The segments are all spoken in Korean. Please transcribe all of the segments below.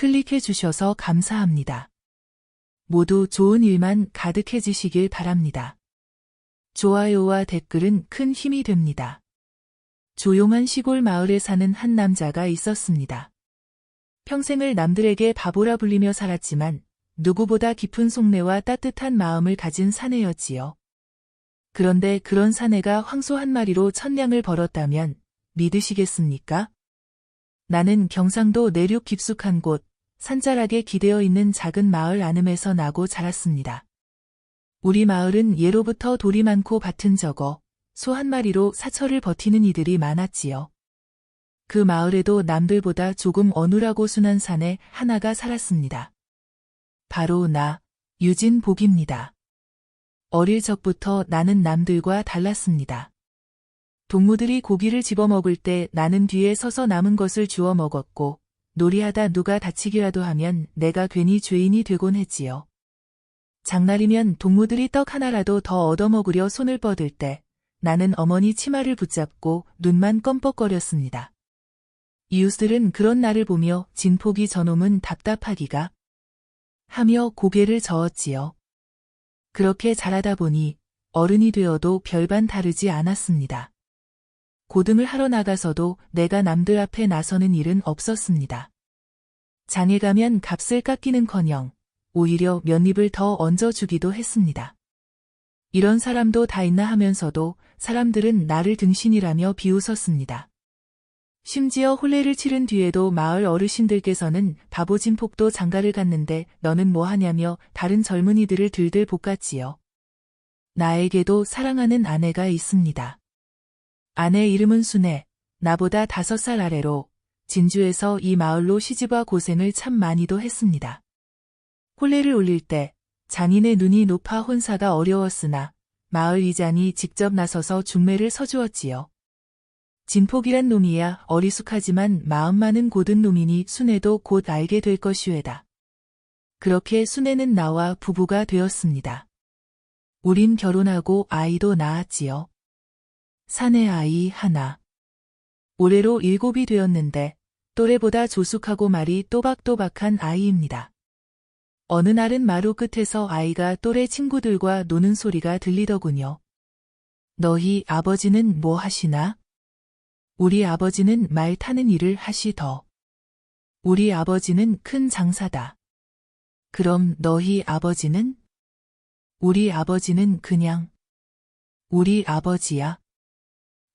클릭해 주셔서 감사합니다. 모두 좋은 일만 가득해지시길 바랍니다. 좋아요와 댓글은 큰 힘이 됩니다. 조용한 시골 마을에 사는 한 남자가 있었습니다. 평생을 남들에게 바보라 불리며 살았지만 누구보다 깊은 속내와 따뜻한 마음을 가진 사내였지요. 그런데 그런 사내가 황소 한 마리로 천냥을 벌었다면 믿으시겠습니까? 나는 경상도 내륙 깊숙한 곳, 산자락에 기대어 있는 작은 마을 안음에서 나고 자랐습니다. 우리 마을은 예로부터 돌이 많고 밭은 적어 소 한 마리로 사철을 버티는 이들이 많았지요. 그 마을에도 남들보다 조금 어눌하고 순한 사내 하나가 살았습니다. 바로 나, 유진복입니다. 어릴 적부터 나는 남들과 달랐습니다. 동무들이 고기를 집어먹을 때 나는 뒤에 서서 남은 것을 주워 먹었고, 놀이하다 누가 다치기라도 하면 내가 괜히 죄인이 되곤 했지요. 장날이면 동무들이 떡 하나라도 더 얻어먹으려 손을 뻗을 때 나는 어머니 치마를 붙잡고 눈만 껌뻑거렸습니다. 이웃들은 그런 나를 보며 진폭이 저놈은 답답하기가 하며 고개를 저었지요. 그렇게 자라다 보니 어른이 되어도 별반 다르지 않았습니다. 고등을 하러 나가서도 내가 남들 앞에 나서는 일은 없었습니다. 장에 가면 값을 깎이는커녕 오히려 몇 입을 더 얹어주기도 했습니다. 이런 사람도 다 있나 하면서도 사람들은 나를 등신이라며 비웃었습니다. 심지어 혼례를 치른 뒤에도 마을 어르신들께서는 바보 진폭도 장가를 갔는데 너는 뭐 하냐며 다른 젊은이들을 들들 볶았지요. 나에게도 사랑하는 아내가 있습니다. 아내 이름은 순애, 나보다 5살 아래로 진주에서 이 마을로 시집와 고생을 참 많이도 했습니다. 혼례를 올릴 때 장인의 눈이 높아 혼사가 어려웠으나 마을 이장이 직접 나서서 중매를 서주었지요. 진폭이란 놈이야 어리숙하지만 마음 많은 고든 놈이니 순애도 곧 알게 될 것이외다. 그렇게 순애는 나와 부부가 되었습니다. 우린 결혼하고 아이도 낳았지요. 사내 아이 하나. 올해로 7이 되었는데 또래보다 조숙하고 말이 또박또박한 아이입니다. 어느 날은 마루 끝에서 아이가 또래 친구들과 노는 소리가 들리더군요. 너희 아버지는 뭐 하시나? 우리 아버지는 말 타는 일을 하시더. 우리 아버지는 큰 장사다. 그럼 너희 아버지는? 우리 아버지는 그냥 우리 아버지야.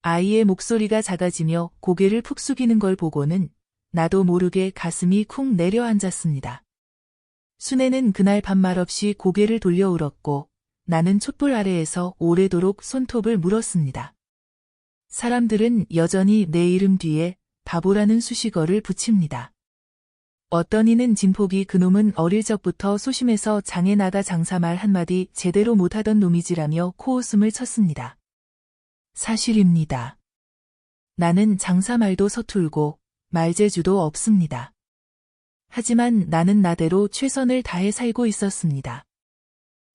아이의 목소리가 작아지며 고개를 푹 숙이는 걸 보고는 나도 모르게 가슴이 쿵 내려앉았습니다. 순애는 그날 밤말 없이 고개를 돌려 울었고 나는 촛불 아래에서 오래도록 손톱을 물었습니다. 사람들은 여전히 내 이름 뒤에 바보라는 수식어를 붙입니다. 어떤 이는 진폭이 그놈은 어릴 적부터 소심해서 장에 나가 장사말 한마디 제대로 못하던 놈이지라며 코웃음을 쳤습니다. 사실입니다. 나는 장사말도 서툴고 말재주도 없습니다. 하지만 나는 나대로 최선을 다해 살고 있었습니다.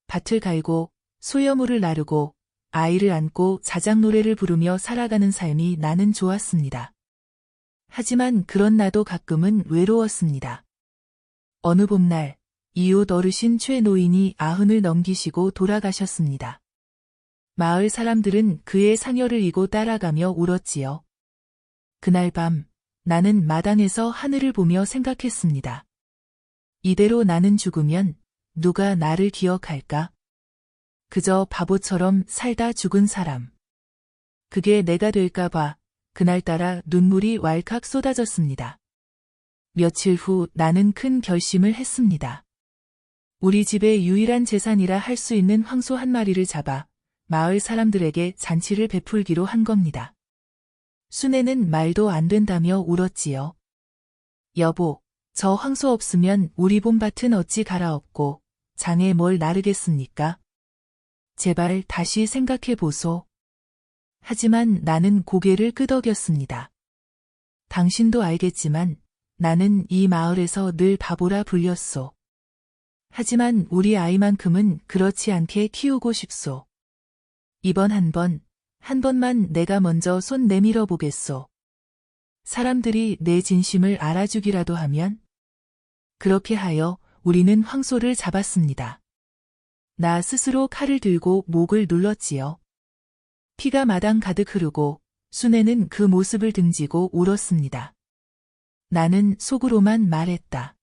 밭을 갈고 소여물을 나르고 아이를 안고 자작 노래를 부르며 살아가는 삶이 나는 좋았습니다. 하지만 그런 나도 가끔은 외로웠습니다. 어느 봄날 이웃 어르신 최 노인이 90을 넘기시고 돌아가셨습니다. 마을 사람들은 그의 상여를 이고 따라가며 울었지요. 그날 밤 나는 마당에서 하늘을 보며 생각했습니다. 이대로 나는 죽으면 누가 나를 기억할까? 그저 바보처럼 살다 죽은 사람. 그게 내가 될까봐 그날따라 눈물이 왈칵 쏟아졌습니다. 며칠 후 나는 큰 결심을 했습니다. 우리 집의 유일한 재산이라 할 수 있는 황소 한 마리를 잡아 마을 사람들에게 잔치를 베풀기로 한 겁니다. 순애는 말도 안 된다며 울었지요. 여보, 저 황소 없으면 우리 봄밭은 어찌 갈아엎고 장에 뭘 나르겠습니까? 제발 다시 생각해 보소. 하지만 나는 고개를 끄덕였습니다. 당신도 알겠지만 나는 이 마을에서 늘 바보라 불렸소. 하지만 우리 아이만큼은 그렇지 않게 키우고 싶소. 이번 한 번만 내가 먼저 손 내밀어 보겠소. 사람들이 내 진심을 알아주기라도 하면? 그렇게 하여 우리는 황소를 잡았습니다. 나 스스로 칼을 들고 목을 눌렀지요. 피가 마당 가득 흐르고 순애는 그 모습을 등지고 울었습니다. 나는 속으로만 말했다.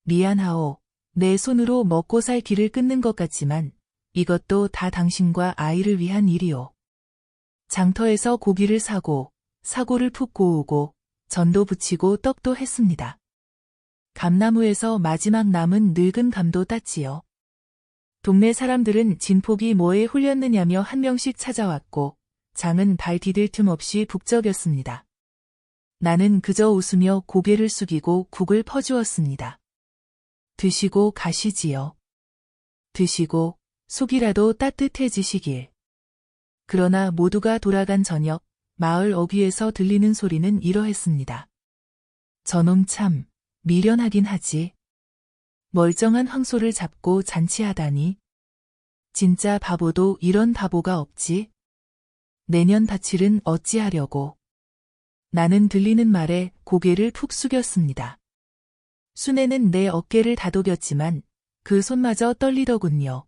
미안하오. 내 손으로 먹고 살 길을 끊는 것 같지만 이것도 다 당신과 아이를 위한 일이오. 장터에서 고기를 사고 사고를 푹 고우고 전도 부치고 떡도 했습니다. 감나무에서 마지막 남은 늙은 감도 땄지요. 동네 사람들은 진폭이 뭐에 홀렸느냐며 한 명씩 찾아왔고 장은 발 디딜 틈 없이 북적였습니다. 나는 그저 웃으며 고개를 숙이고 국을 퍼주었습니다. 드시고 가시지요. 드시고 속이라도 따뜻해지시길. 그러나 모두가 돌아간 저녁 마을 어귀에서 들리는 소리는 이러했습니다. 저놈 참 미련하긴 하지. 멀쩡한 황소를 잡고 잔치하다니. 진짜 바보도 이런 바보가 없지. 내년 다칠은 어찌하려고. 나는 들리는 말에 고개를 푹 숙였습니다. 순애는 내 어깨를 다독였지만 그 손마저 떨리더군요.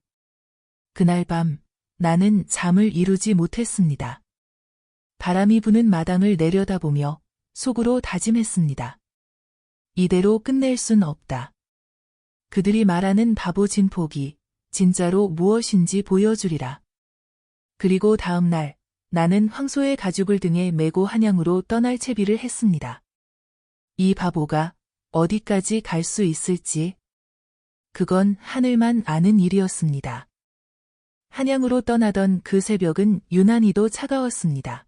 그날 밤 나는 잠을 이루지 못했습니다. 바람이 부는 마당을 내려다보며 속으로 다짐했습니다. 이대로 끝낼 순 없다. 그들이 말하는 바보 진폭이 진짜로 무엇인지 보여주리라. 그리고 다음 날 나는 황소의 가죽을 등에 메고 한양으로 떠날 채비를 했습니다. 이 바보가 어디까지 갈 수 있을지 그건 하늘만 아는 일이었습니다. 한양으로 떠나던 그 새벽은 유난히도 차가웠습니다.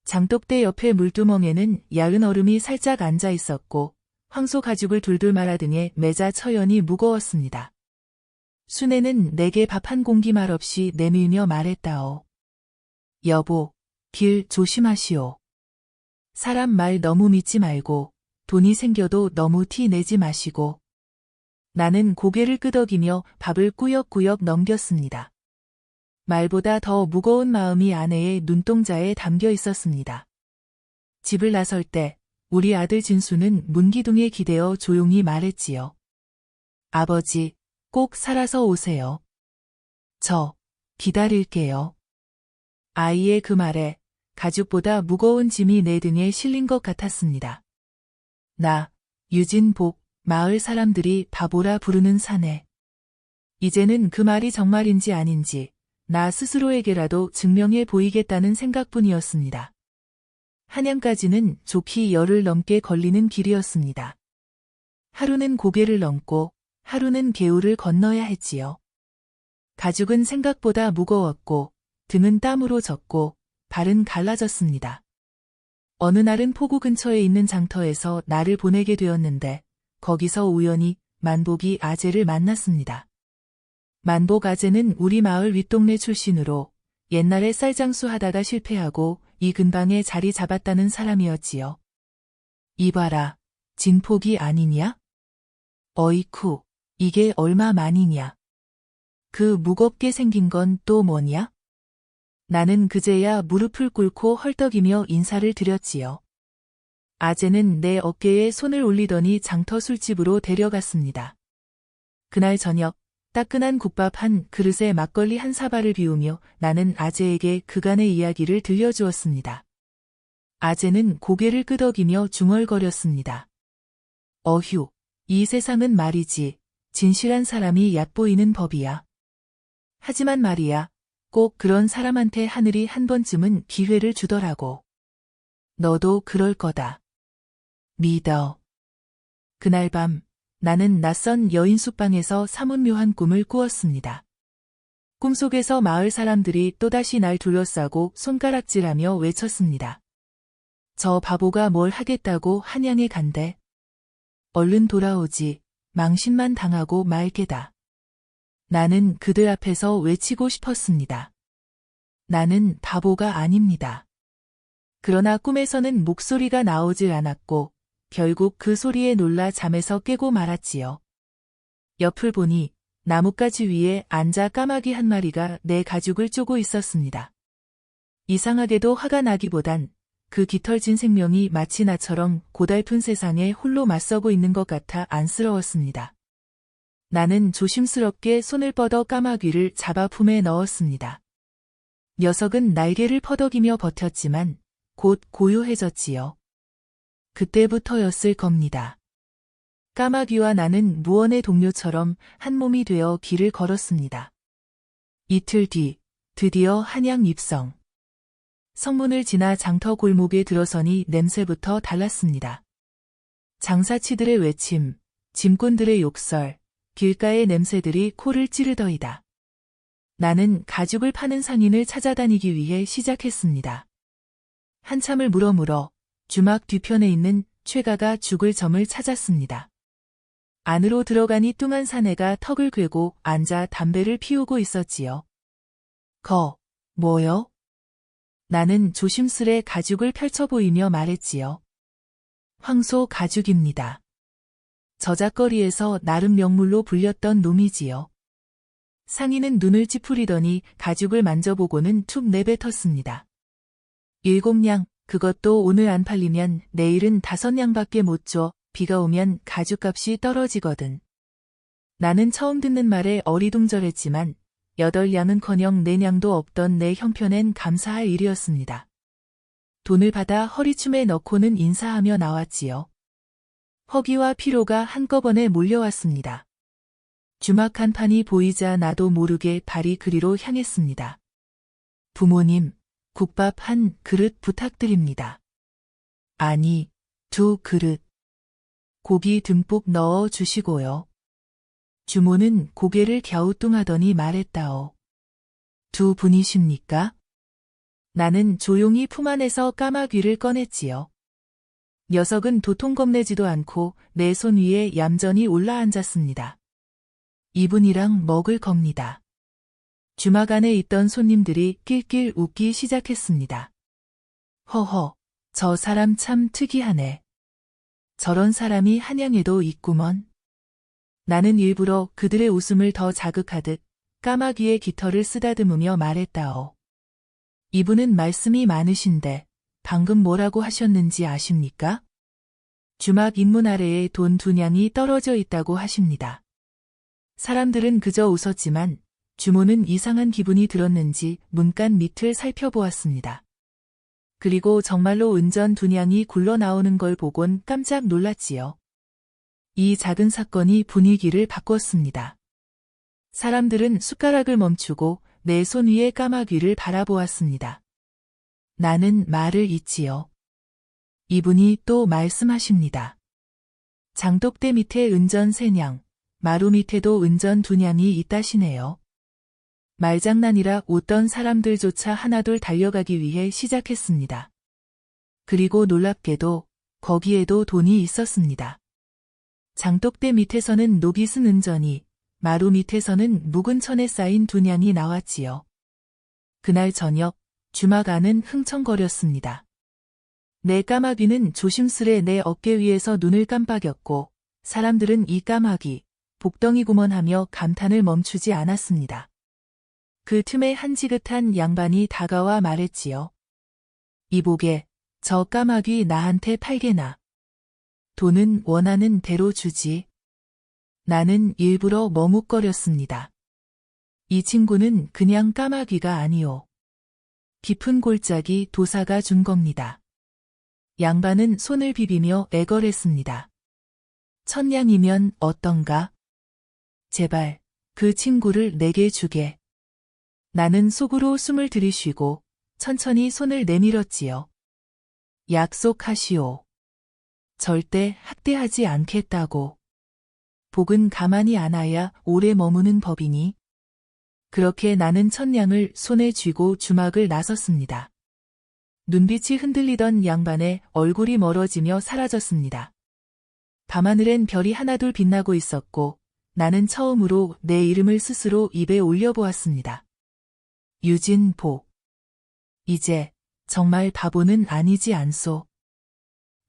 장독대 옆에 물두멍에는 야은 얼음이 살짝 앉아 있었고 황소 가죽을 둘둘 말아 등에 매자 처연이 무거웠습니다. 순애는 내게 밥 한 공기 말없이 내밀며 말했다오. 여보, 길 조심하시오. 사람 말 너무 믿지 말고 돈이 생겨도 너무 티 내지 마시고. 나는 고개를 끄덕이며 밥을 꾸역꾸역 넘겼습니다. 말보다 더 무거운 마음이 아내의 눈동자에 담겨 있었습니다. 집을 나설 때 우리 아들 진수는 문기둥에 기대어 조용히 말했지요. 아버지, 꼭 살아서 오세요. 저 기다릴게요. 아이의 그 말에 가죽보다 무거운 짐이 내 등에 실린 것 같았습니다. 나, 유진복, 마을 사람들이 바보라 부르는 사내. 이제는 그 말이 정말인지 아닌지 나 스스로에게라도 증명해 보이겠다는 생각뿐이었습니다. 한양까지는 좋기 열흘 넘게 걸리는 길이었습니다. 하루는 고개를 넘고 하루는 개울을 건너야 했지요. 가죽은 생각보다 무거웠고 등은 땀으로 젖고 발은 갈라졌습니다. 어느 날은 포구 근처에 있는 장터에서 나를 보내게 되었는데 거기서 우연히 만복이 아재를 만났습니다. 만복 아재는 우리 마을 윗동네 출신으로 옛날에 쌀장수 하다가 실패하고 이 근방에 자리 잡았다는 사람이었지요. 이봐라, 진폭이 아니냐? 어이쿠, 이게 얼마만이냐? 그 무겁게 생긴 건 또 뭐냐? 나는 그제야 무릎을 꿇고 헐떡이며 인사를 드렸지요. 아재는 내 어깨에 손을 올리더니 장터 술집으로 데려갔습니다. 그날 저녁 따끈한 국밥 한 그릇에 막걸리 한 사발을 비우며 나는 아재에게 그간의 이야기를 들려주었습니다. 아재는 고개를 끄덕이며 중얼거렸습니다. 어휴, 이 세상은 말이지 진실한 사람이 얕보이는 법이야. 하지만 말이야, 꼭 그런 사람한테 하늘이 한 번쯤은 기회를 주더라고. 너도 그럴 거다. 믿어. 그날 밤 나는 낯선 여인 숙방에서 사뭇 묘한 꿈을 꾸었습니다. 꿈속에서 마을 사람들이 또다시 날 둘러싸고 손가락질하며 외쳤습니다. 저 바보가 뭘 하겠다고 한양에 간대. 얼른 돌아오지, 망신만 당하고 말게다. 나는 그들 앞에서 외치고 싶었습니다. 나는 바보가 아닙니다. 그러나 꿈에서는 목소리가 나오질 않았고 결국 그 소리에 놀라 잠에서 깨고 말았지요. 옆을 보니 나뭇가지 위에 앉아 까마귀 한 마리가 내 가죽을 쪼고 있었습니다. 이상하게도 화가 나기보단 그 깃털진 생명이 마치 나처럼 고달픈 세상에 홀로 맞서고 있는 것 같아 안쓰러웠습니다. 나는 조심스럽게 손을 뻗어 까마귀를 잡아 품에 넣었습니다. 녀석은 날개를 퍼덕이며 버텼지만 곧 고요해졌지요. 그때부터였을 겁니다. 까마귀와 나는 무언의 동료처럼 한 몸이 되어 길을 걸었습니다. 이틀 뒤 드디어 한양 입성. 성문을 지나 장터 골목에 들어서니 냄새부터 달랐습니다. 장사치들의 외침, 짐꾼들의 욕설, 길가의 냄새들이 코를 찌르더이다. 나는 가죽을 파는 상인을 찾아다니기 위해 시작했습니다. 한참을 물어물어 주막 뒤편에 있는 최가가 죽을 점을 찾았습니다. 안으로 들어가니 뚱한 사내가 턱을 괴고 앉아 담배를 피우고 있었지요. 뭐요? 나는 조심스레 가죽을 펼쳐 보이며 말했지요. 황소 가죽입니다. 저작거리에서 나름 명물로 불렸던 놈이지요. 상인은 눈을 찌푸리더니 가죽을 만져보고는 툭 내뱉었습니다. 7냥, 그것도 오늘 안 팔리면 내일은 5냥밖에 못 줘. 비가 오면 가죽값이 떨어지거든. 나는 처음 듣는 말에 어리둥절했지만 8냥은커녕 4냥도 없던 내 형편엔 감사할 일이었습니다. 돈을 받아 허리춤에 넣고는 인사하며 나왔지요. 허기와 피로가 한꺼번에 몰려왔습니다. 주막 한 판이 보이자 나도 모르게 발이 그리로 향했습니다. 부모님, 국밥 한 그릇 부탁드립니다. 아니, 2그릇. 고기 듬뿍 넣어 주시고요. 주모는 고개를 갸우뚱하더니 말했다오. 2분이십니까? 나는 조용히 품 안에서 까마귀를 꺼냈지요. 녀석은 도통 겁내지도 않고 내 손 위에 얌전히 올라앉았습니다. 2분이랑 먹을 겁니다. 주막 안에 있던 손님들이 낄낄 웃기 시작했습니다. 허허, 저 사람 참 특이하네. 저런 사람이 한양에도 있구먼. 나는 일부러 그들의 웃음을 더 자극하듯 까마귀의 깃털을 쓰다듬으며 말했다오. 이분은 말씀이 많으신데 방금 뭐라고 하셨는지 아십니까? 주막 입문 아래에 돈 2냥이 떨어져 있다고 하십니다. 사람들은 그저 웃었지만 주모는 이상한 기분이 들었는지 문간 밑을 살펴보았습니다. 그리고 정말로 은전 2냥이 굴러나오는 걸 보곤 깜짝 놀랐지요. 이 작은 사건이 분위기를 바꿨습니다. 사람들은 숟가락을 멈추고 내 손 위에 까마귀를 바라보았습니다. 나는 말을 잇지요. 이분이 또 말씀하십니다. 장독대 밑에 은전 3냥, 마루 밑에도 은전 2냥이 있다시네요. 말장난이라 웃던 사람들조차 하나둘 달려가기 위해 시작했습니다. 그리고 놀랍게도 거기에도 돈이 있었습니다. 장독대 밑에서는 녹이 쓴 은전이, 마루 밑에서는 묵은 천에 쌓인 2냥이 나왔지요. 그날 저녁 주막 안은 흥청거렸습니다. 내 까마귀는 조심스레 내 어깨 위에서 눈을 깜빡였고 사람들은 이 까마귀, 복덩이구먼 하며 감탄을 멈추지 않았습니다. 그 틈에 한 지긋한 양반이 다가와 말했지요. 이보게, 저 까마귀 나한테 팔게나. 돈은 원하는 대로 주지. 나는 일부러 머뭇거렸습니다. 이 친구는 그냥 까마귀가 아니오. 깊은 골짜기 도사가 준 겁니다. 양반은 손을 비비며 애걸했습니다. 1000냥이면 어떤가? 제발 그 친구를 내게 주게. 나는 속으로 숨을 들이쉬고 천천히 손을 내밀었지요. 약속하시오. 절대 학대하지 않겠다고. 복은 가만히 안아야 오래 머무는 법이니. 그렇게 나는 1000냥을 손에 쥐고 주막을 나섰습니다. 눈빛이 흔들리던 양반의 얼굴이 멀어지며 사라졌습니다. 밤하늘엔 별이 하나둘 빛나고 있었고 나는 처음으로 내 이름을 스스로 입에 올려보았습니다. 유진복. 이제 정말 바보는 아니지 않소.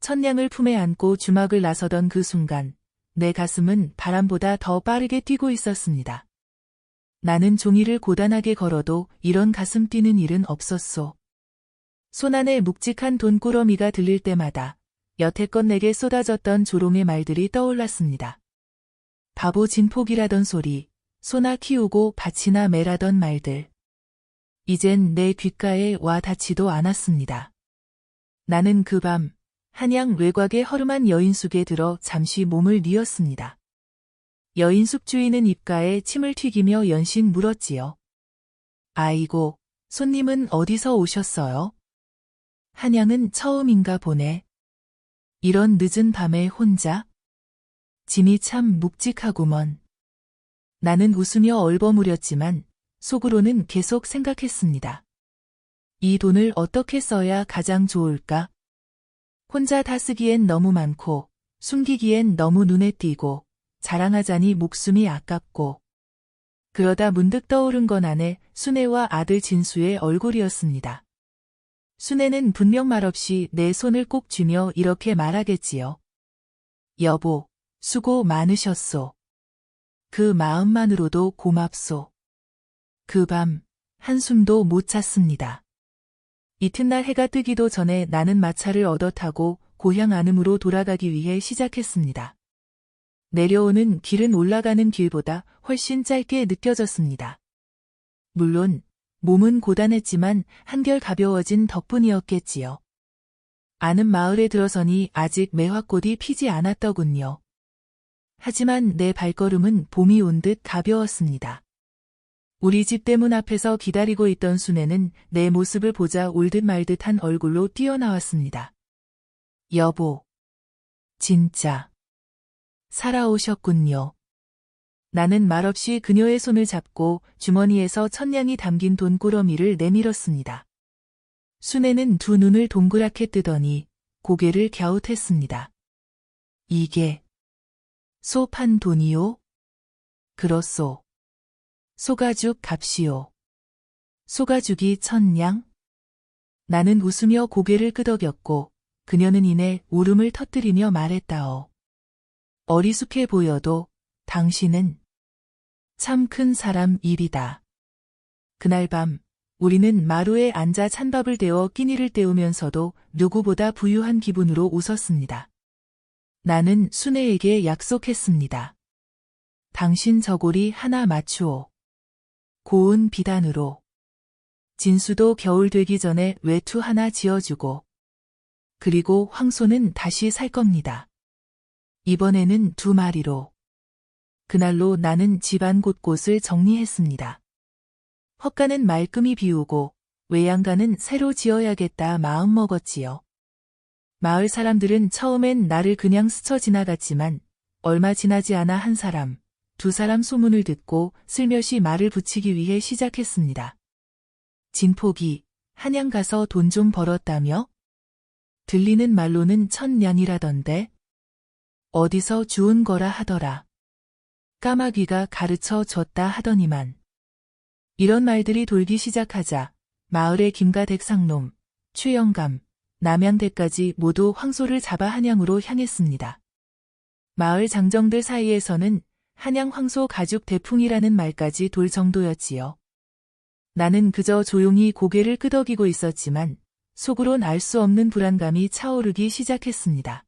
1000냥을 품에 안고 주막을 나서던 그 순간 내 가슴은 바람보다 더 빠르게 뛰고 있었습니다. 나는 종이를 고단하게 걸어도 이런 가슴 뛰는 일은 없었소. 손안에 묵직한 돈꾸러미가 들릴 때마다 여태껏 내게 쏟아졌던 조롱의 말들이 떠올랐습니다. 바보 진폭이라던 소리, 소나 키우고 밭이나 매라던 말들. 이젠 내 귓가에 와 닿지도 않았습니다. 나는 그 밤 한양 외곽의 허름한 여인숙에 들어 잠시 몸을 뉘었습니다. 여인숙 주인은 입가에 침을 튀기며 연신 물었지요. 아이고, 손님은 어디서 오셨어요? 한양은 처음인가 보네. 이런 늦은 밤에 혼자? 짐이 참 묵직하구먼. 나는 웃으며 얼버무렸지만 속으로는 계속 생각했습니다. 이 돈을 어떻게 써야 가장 좋을까? 혼자 다 쓰기엔 너무 많고 숨기기엔 너무 눈에 띄고 자랑하자니 목숨이 아깝고. 그러다 문득 떠오른 건 아내 순애와 아들 진수의 얼굴이었습니다. 순애는 분명 말없이 내 손을 꼭 쥐며 이렇게 말하겠지요. 여보, 수고 많으셨소. 그 마음만으로도 고맙소. 그 밤 한숨도 못 잤습니다. 이튿날 해가 뜨기도 전에 나는 마차를 얻어 타고 고향 안음으로 돌아가기 위해 시작했습니다. 내려오는 길은 올라가는 길보다 훨씬 짧게 느껴졌습니다. 물론 몸은 고단했지만 한결 가벼워진 덕분이었겠지요. 아는 마을에 들어서니 아직 매화꽃이 피지 않았더군요. 하지만 내 발걸음은 봄이 온 듯 가벼웠습니다. 우리 집 대문 앞에서 기다리고 있던 순애는 내 모습을 보자 울듯 말듯한 얼굴로 뛰어나왔습니다. 여보, 진짜 살아오셨군요. 나는 말없이 그녀의 손을 잡고 주머니에서 천냥이 담긴 돈꾸러미를 내밀었습니다. 순애는 두 눈을 동그랗게 뜨더니 고개를 갸웃했습니다. 이게 소 판 돈이요? 그렇소. 소가죽 값이요. 소가죽이 1000냥? 나는 웃으며 고개를 끄덕였고 그녀는 이내 울음을 터뜨리며 말했다오. 어리숙해 보여도 당신은 참 큰 사람 일이다. 그날 밤 우리는 마루에 앉아 찬밥을 데워 끼니를 때우면서도 누구보다 부유한 기분으로 웃었습니다. 나는 순애에게 약속했습니다. 당신 저고리 하나 맞추오. 고운 비단으로. 진수도 겨울 되기 전에 외투 하나 지어주고. 그리고 황소는 다시 살 겁니다. 이번에는 2마리로. 그날로 나는 집안 곳곳을 정리했습니다. 헛간은 말끔히 비우고 외양간은 새로 지어야겠다 마음먹었지요. 마을 사람들은 처음엔 나를 그냥 스쳐 지나갔지만 얼마 지나지 않아 한 사람, 2사람 소문을 듣고 슬며시 말을 붙이기 위해 시작했습니다. 진폭이 한양 가서 돈 좀 벌었다며? 들리는 말로는 1000냥이라던데? 어디서 주운 거라 하더라. 까마귀가 가르쳐 줬다 하더니만. 이런 말들이 돌기 시작하자 마을의 김가 댁상놈, 최영감, 남양대까지 모두 황소를 잡아 한양으로 향했습니다. 마을 장정들 사이에서는 한양 황소 가죽 대풍이라는 말까지 돌 정도였지요. 나는 그저 조용히 고개를 끄덕이고 있었지만 속으론 알 수 없는 불안감이 차오르기 시작했습니다.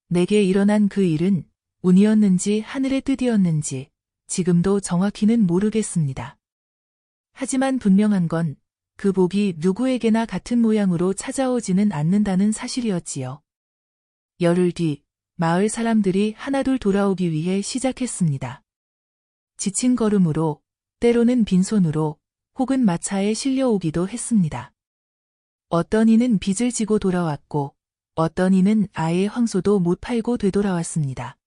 내게 일어난 그 일은 운이었는지 하늘의 뜻이었는지 지금도 정확히는 모르겠습니다. 하지만 분명한 건 그 복이 누구에게나 같은 모양으로 찾아오지는 않는다는 사실이었지요. 열흘 뒤 마을 사람들이 하나둘 돌아오기 위해 시작했습니다. 지친 걸음으로, 때로는 빈손으로, 혹은 마차에 실려오기도 했습니다. 어떤 이는 빚을 지고 돌아왔고, 어떤 이는 아예 황소도 못 팔고 되돌아왔습니다.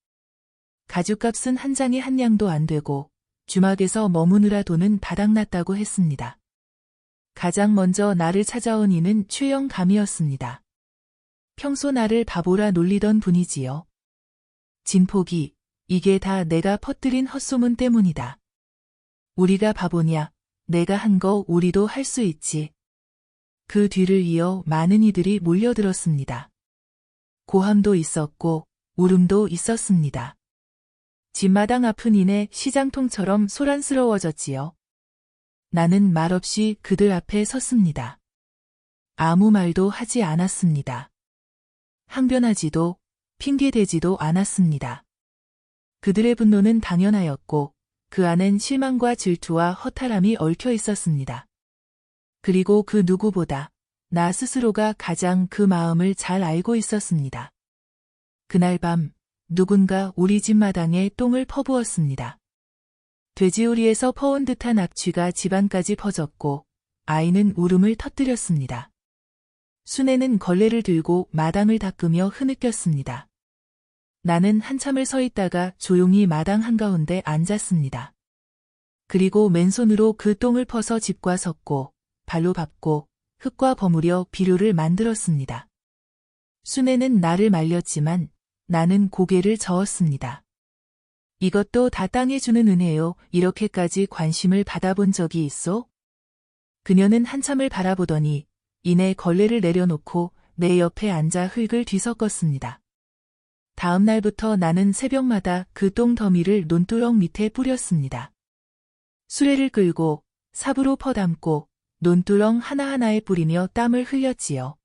가죽값은 한 장에 1냥도 안 되고, 주막에서 머무느라 돈은 바닥났다고 했습니다. 가장 먼저 나를 찾아온 이는 최영감이었습니다. 평소 나를 바보라 놀리던 분이지요. 진폭이, 이게 다 내가 퍼뜨린 헛소문 때문이다. 우리가 바보냐, 내가 한 거 우리도 할 수 있지. 그 뒤를 이어 많은 이들이 몰려들었습니다. 고함도 있었고 울음도 있었습니다. 집마당 앞은 이내 시장통처럼 소란스러워졌지요. 나는 말없이 그들 앞에 섰습니다. 아무 말도 하지 않았습니다. 항변하지도 핑계대지도 않았습니다. 그들의 분노는 당연하였고 그 안엔 실망과 질투와 허탈함이 얽혀 있었습니다. 그리고 그 누구보다 나 스스로가 가장 그 마음을 잘 알고 있었습니다. 그날 밤 누군가 우리 집 마당에 똥을 퍼부었습니다. 돼지우리에서 퍼온 듯한 악취가 집안까지 퍼졌고 아이는 울음을 터뜨렸습니다. 순애는 걸레를 들고 마당을 닦으며 흐느꼈습니다. 나는 한참을 서 있다가 조용히 마당 한가운데 앉았습니다. 그리고 맨손으로 그 똥을 퍼서 집과 섰고 발로 밟고 흙과 버무려 비료를 만들었습니다. 순애는 나를 말렸지만 나는 고개를 저었습니다. 이것도 다 땅에 주는 은혜요. 이렇게까지 관심을 받아본 적이 있어? 그녀는 한참을 바라보더니 이내 걸레를 내려놓고 내 옆에 앉아 흙을 뒤섞었습니다. 다음 날부터 나는 새벽마다 그 똥 더미를 논두렁 밑에 뿌렸습니다. 수레를 끌고 삽으로 퍼담고 논두렁 하나하나에 뿌리며 땀을 흘렸지요.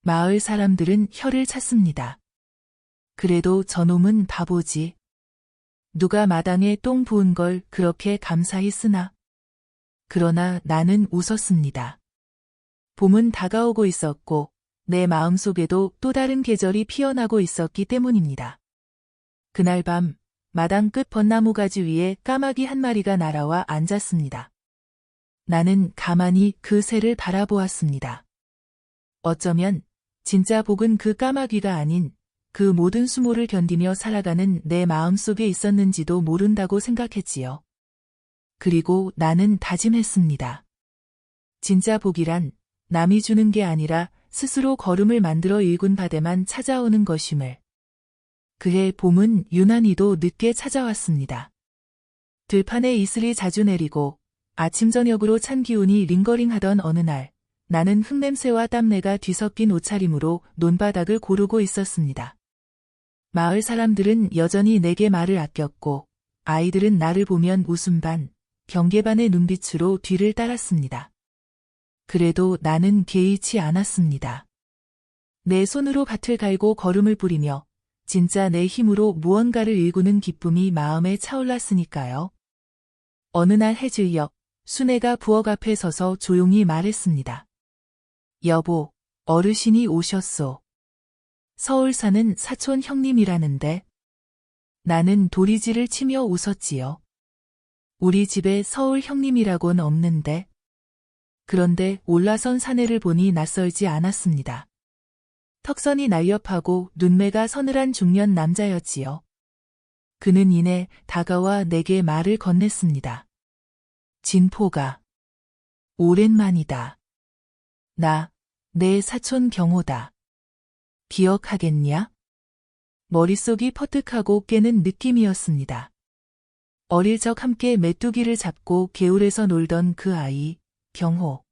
마을 사람들은 혀를 찼습니다. 그래도 저놈은 바보지. 누가 마당에 똥 부은 걸 그렇게 감사히 쓰나? 그러나 나는 웃었습니다. 봄은 다가오고 있었고 내 마음속에도 또 다른 계절이 피어나고 있었기 때문입니다. 그날 밤 마당 끝 벚나무 가지 위에 까마귀 한 마리가 날아와 앉았습니다. 나는 가만히 그 새를 바라보았습니다. 어쩌면 진짜 복은 그 까마귀가 아닌 그 모든 수모를 견디며 살아가는 내 마음속에 있었는지도 모른다고 생각했지요. 그리고 나는 다짐했습니다. 진짜 복이란 남이 주는 게 아니라 스스로 걸음을 만들어 일군 바대만 찾아오는 것임을. 그해 봄은 유난히도 늦게 찾아왔습니다. 들판에 이슬이 자주 내리고 아침 저녁으로 찬 기운이 링거링하던 어느 날 나는 흙냄새와 땀내가 뒤섞인 옷차림으로 논바닥을 고르고 있었습니다. 마을 사람들은 여전히 내게 말을 아꼈고 아이들은 나를 보면 웃음 반, 경계 반의 눈빛으로 뒤를 따랐습니다. 그래도 나는 개의치 않았습니다. 내 손으로 밭을 갈고 걸음을 뿌리며 진짜 내 힘으로 무언가를 일구는 기쁨이 마음에 차올랐으니까요. 어느 날 해질녘 순애가 부엌 앞에 서서 조용히 말했습니다. 여보, 어르신이 오셨소. 서울 사는 사촌 형님이라는데. 나는 도리지를 치며 웃었지요. 우리 집에 서울 형님이라곤 없는데. 그런데 올라선 사내를 보니 낯설지 않았습니다. 턱선이 날렵하고 눈매가 서늘한 중년 남자였지요. 그는 이내 다가와 내게 말을 건넸습니다. 진포가. 오랜만이다. 내 사촌 경호다. 기억하겠냐? 머릿속이 퍼뜩하고 깨는 느낌이었습니다. 어릴 적 함께 메뚜기를 잡고 개울에서 놀던 그 아이, 경호.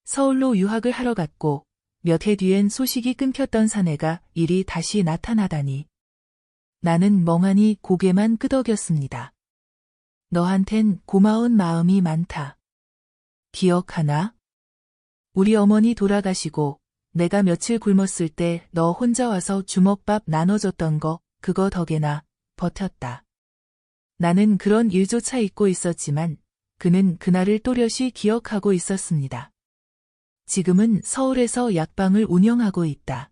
서울로 유학을 하러 갔고 몇 해 뒤엔 소식이 끊겼던 사내가 이리 다시 나타나다니. 나는 멍하니 고개만 끄덕였습니다. 너한텐 고마운 마음이 많다. 기억하나? 우리 어머니 돌아가시고 내가 며칠 굶었을 때 너 혼자 와서 주먹밥 나눠줬던 거, 그거 덕에나 버텼다. 나는 그런 일조차 잊고 있었지만 그는 그날을 또렷이 기억하고 있었습니다. 지금은 서울에서 약방을 운영하고 있다.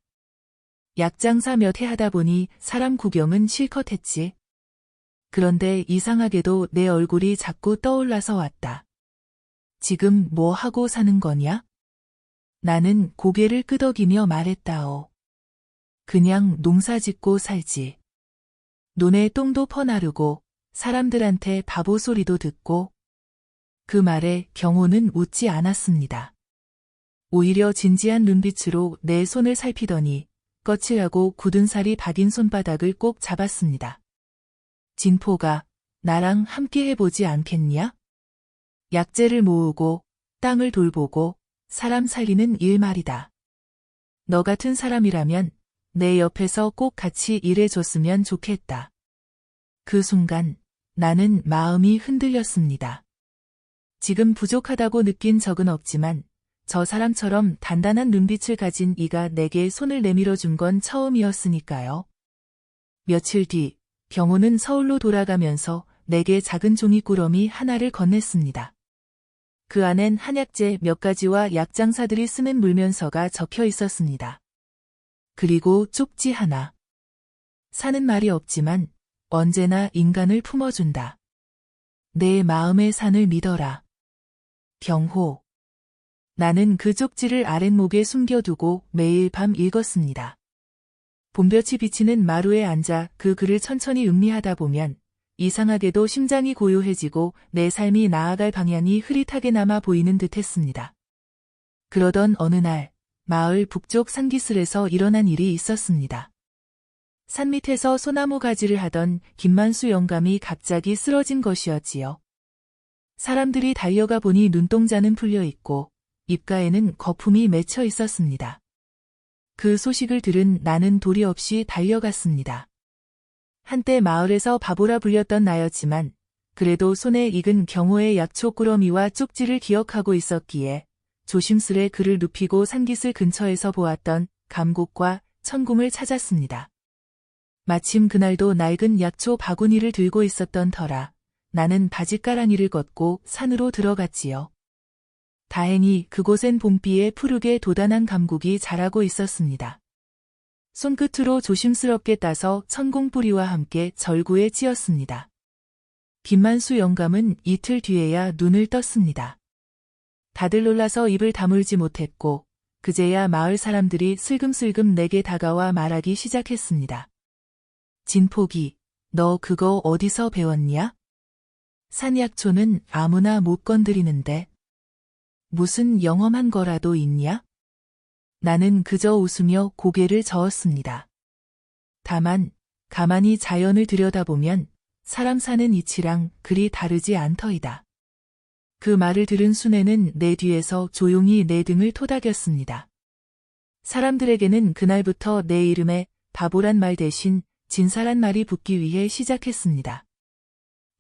약장사 몇 해 하다 보니 사람 구경은 실컷 했지. 그런데 이상하게도 내 얼굴이 자꾸 떠올라서 왔다. 지금 뭐 하고 사는 거냐? 나는 고개를 끄덕이며 말했다오. 그냥 농사 짓고 살지. 논에 똥도 퍼나르고 사람들한테 바보 소리도 듣고. 그 말에 경호는 웃지 않았습니다. 오히려 진지한 눈빛으로 내 손을 살피더니 거칠하고 굳은 살이 박인 손바닥을 꼭 잡았습니다. 진포가 나랑 함께 해보지 않겠냐? 약재를 모으고 땅을 돌보고 사람 살리는 일 말이다. 너 같은 사람이라면 내 옆에서 꼭 같이 일해줬으면 좋겠다. 그 순간 나는 마음이 흔들렸습니다. 지금 부족하다고 느낀 적은 없지만 저 사람처럼 단단한 눈빛을 가진 이가 내게 손을 내밀어 준 건 처음이었으니까요. 며칠 뒤, 경호는 서울로 돌아가면서 내게 작은 종이꾸러미 하나를 건넸습니다. 그 안엔 한약재 몇 가지와 약장사들이 쓰는 물면서가 적혀 있었습니다. 그리고 쪽지 하나. 사는 말이 없지만 언제나 인간을 품어준다. 내 마음의 산을 믿어라. 경호. 나는 그 쪽지를 아랫목에 숨겨두고 매일 밤 읽었습니다. 봄볕이 비치는 마루에 앉아 그 글을 천천히 음미하다 보면 이상하게도 심장이 고요해지고 내 삶이 나아갈 방향이 흐릿하게나마 보이는 듯했습니다. 그러던 어느 날 마을 북쪽 산기슭에서 일어난 일이 있었습니다. 산 밑에서 소나무 가지를 하던 김만수 영감이 갑자기 쓰러진 것이었지요. 사람들이 달려가 보니 눈동자는 풀려 있고 입가에는 거품이 맺혀 있었습니다. 그 소식을 들은 나는 도리 없이 달려갔습니다. 한때 마을에서 바보라 불렸던 나였지만 그래도 손에 익은 경호의 약초 꾸러미와 쪽지를 기억하고 있었기에 조심스레 그를 눕히고 산기슭 근처에서 보았던 감곡과 천궁을 찾았습니다. 마침 그날도 낡은 약초 바구니를 들고 있었던 터라 나는 바짓가랑이를 걷고 산으로 들어갔지요. 다행히 그곳엔 봄비에 푸르게 돋아난 감곡이 자라고 있었습니다. 손끝으로 조심스럽게 따서 천궁뿌리와 함께 절구에 찧었습니다. 김만수 영감은 이틀 뒤에야 눈을 떴습니다. 다들 놀라서 입을 다물지 못했고 그제야 마을 사람들이 슬금슬금 내게 다가와 말하기 시작했습니다. 진폭이, 너 그거 어디서 배웠냐? 산약초는 아무나 못 건드리는데 무슨 영험한 거라도 있냐? 나는 그저 웃으며 고개를 저었습니다. 다만 가만히 자연을 들여다보면 사람 사는 이치랑 그리 다르지 않더이다. 그 말을 들은 순애는 내 뒤에서 조용히 내 등을 토닥였습니다. 사람들에게는 그날부터 내 이름에 바보란 말 대신 진사란 말이 붙기 위해 시작했습니다.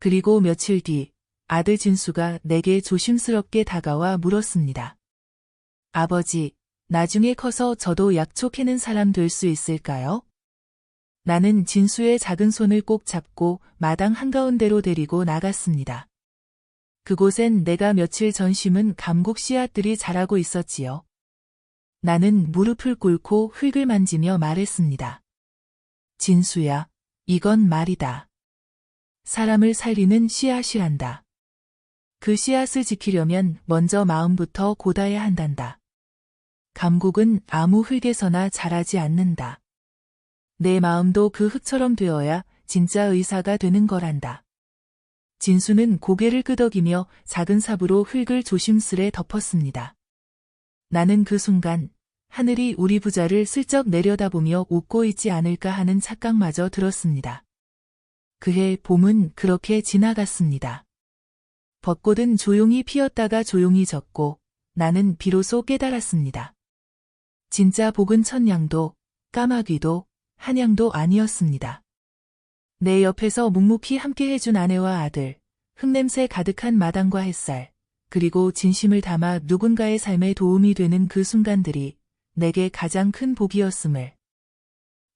그리고 며칠 뒤 아들 진수가 내게 조심스럽게 다가와 물었습니다. 아버지, 나중에 커서 저도 약초 캐는 사람 될 수 있을까요? 나는 진수의 작은 손을 꼭 잡고 마당 한가운데로 데리고 나갔습니다. 그곳엔 내가 며칠 전 심은 감곡 씨앗들이 자라고 있었지요. 나는 무릎을 꿇고 흙을 만지며 말했습니다. 진수야, 이건 말이다. 사람을 살리는 씨앗이란다. 그 씨앗을 지키려면 먼저 마음부터 곧아야 한단다. 감곡은 아무 흙에서나 자라지 않는다. 내 마음도 그 흙처럼 되어야 진짜 의사가 되는 거란다. 진수는 고개를 끄덕이며 작은 삽으로 흙을 조심스레 덮었습니다. 나는 그 순간 하늘이 우리 부자를 슬쩍 내려다보며 웃고 있지 않을까 하는 착각마저 들었습니다. 그해 봄은 그렇게 지나갔습니다. 벚꽃은 조용히 피었다가 조용히 졌고 나는 비로소 깨달았습니다. 진짜 복은 천냥도 까마귀도 한양도 아니었습니다. 내 옆에서 묵묵히 함께 해준 아내와 아들, 흙냄새 가득한 마당과 햇살, 그리고 진심을 담아 누군가의 삶에 도움이 되는 그 순간들이 내게 가장 큰 복이었음을.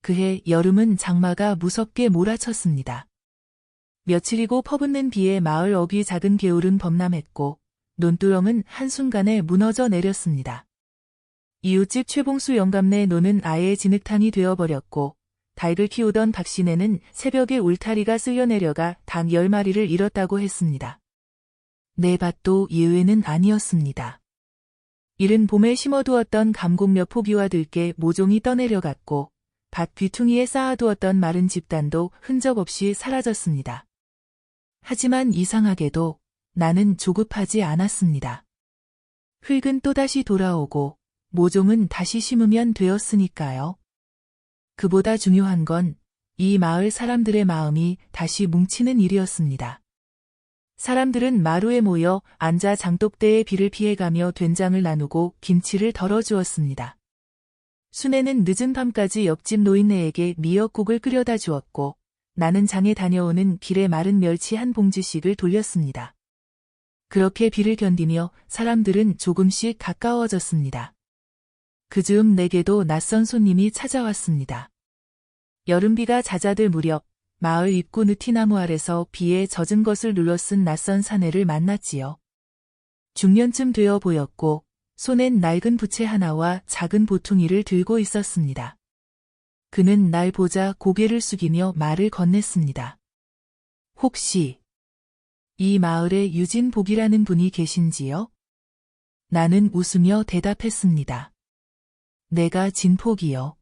그해 여름은 장마가 무섭게 몰아쳤습니다. 며칠이고 퍼붓는 비에 마을 어귀 작은 개울은 범람했고 논두렁은 한순간에 무너져 내렸습니다. 이웃집 최봉수 영감네 노는 아예 진흙탕이 되어버렸고 닭을 키우던 박씨네는 새벽에 울타리가 쓸려 내려가 닭 10마리를 잃었다고 했습니다. 내 밭도 예외는 아니었습니다. 이른 봄에 심어두었던 감곡 몇 포기와 들깨 모종이 떠내려갔고 밭 귀퉁이에 쌓아두었던 마른 집단도 흔적 없이 사라졌습니다. 하지만 이상하게도 나는 조급하지 않았습니다. 흙은 또다시 돌아오고 모종은 다시 심으면 되었으니까요. 그보다 중요한 건 이 마을 사람들의 마음이 다시 뭉치는 일이었습니다. 사람들은 마루에 모여 앉아 장독대의 비를 피해가며 된장을 나누고 김치를 덜어주었습니다. 순애는 늦은 밤까지 옆집 노인네에게 미역국을 끓여다 주었고 나는 장에 다녀오는 길에 마른 멸치 한 봉지씩을 돌렸습니다. 그렇게 비를 견디며 사람들은 조금씩 가까워졌습니다. 그 즈음 내게도 낯선 손님이 찾아왔습니다. 여름비가 잦아들 무렵 마을 입구 느티나무 아래서 비에 젖은 것을 눌러쓴 낯선 사내를 만났지요. 중년쯤 되어 보였고 손엔 낡은 부채 하나와 작은 보퉁이를 들고 있었습니다. 그는 날 보자 고개를 숙이며 말을 건넸습니다. 혹시 이 마을에 유진복이라는 분이 계신지요? 나는 웃으며 대답했습니다. 내가 진폭이요.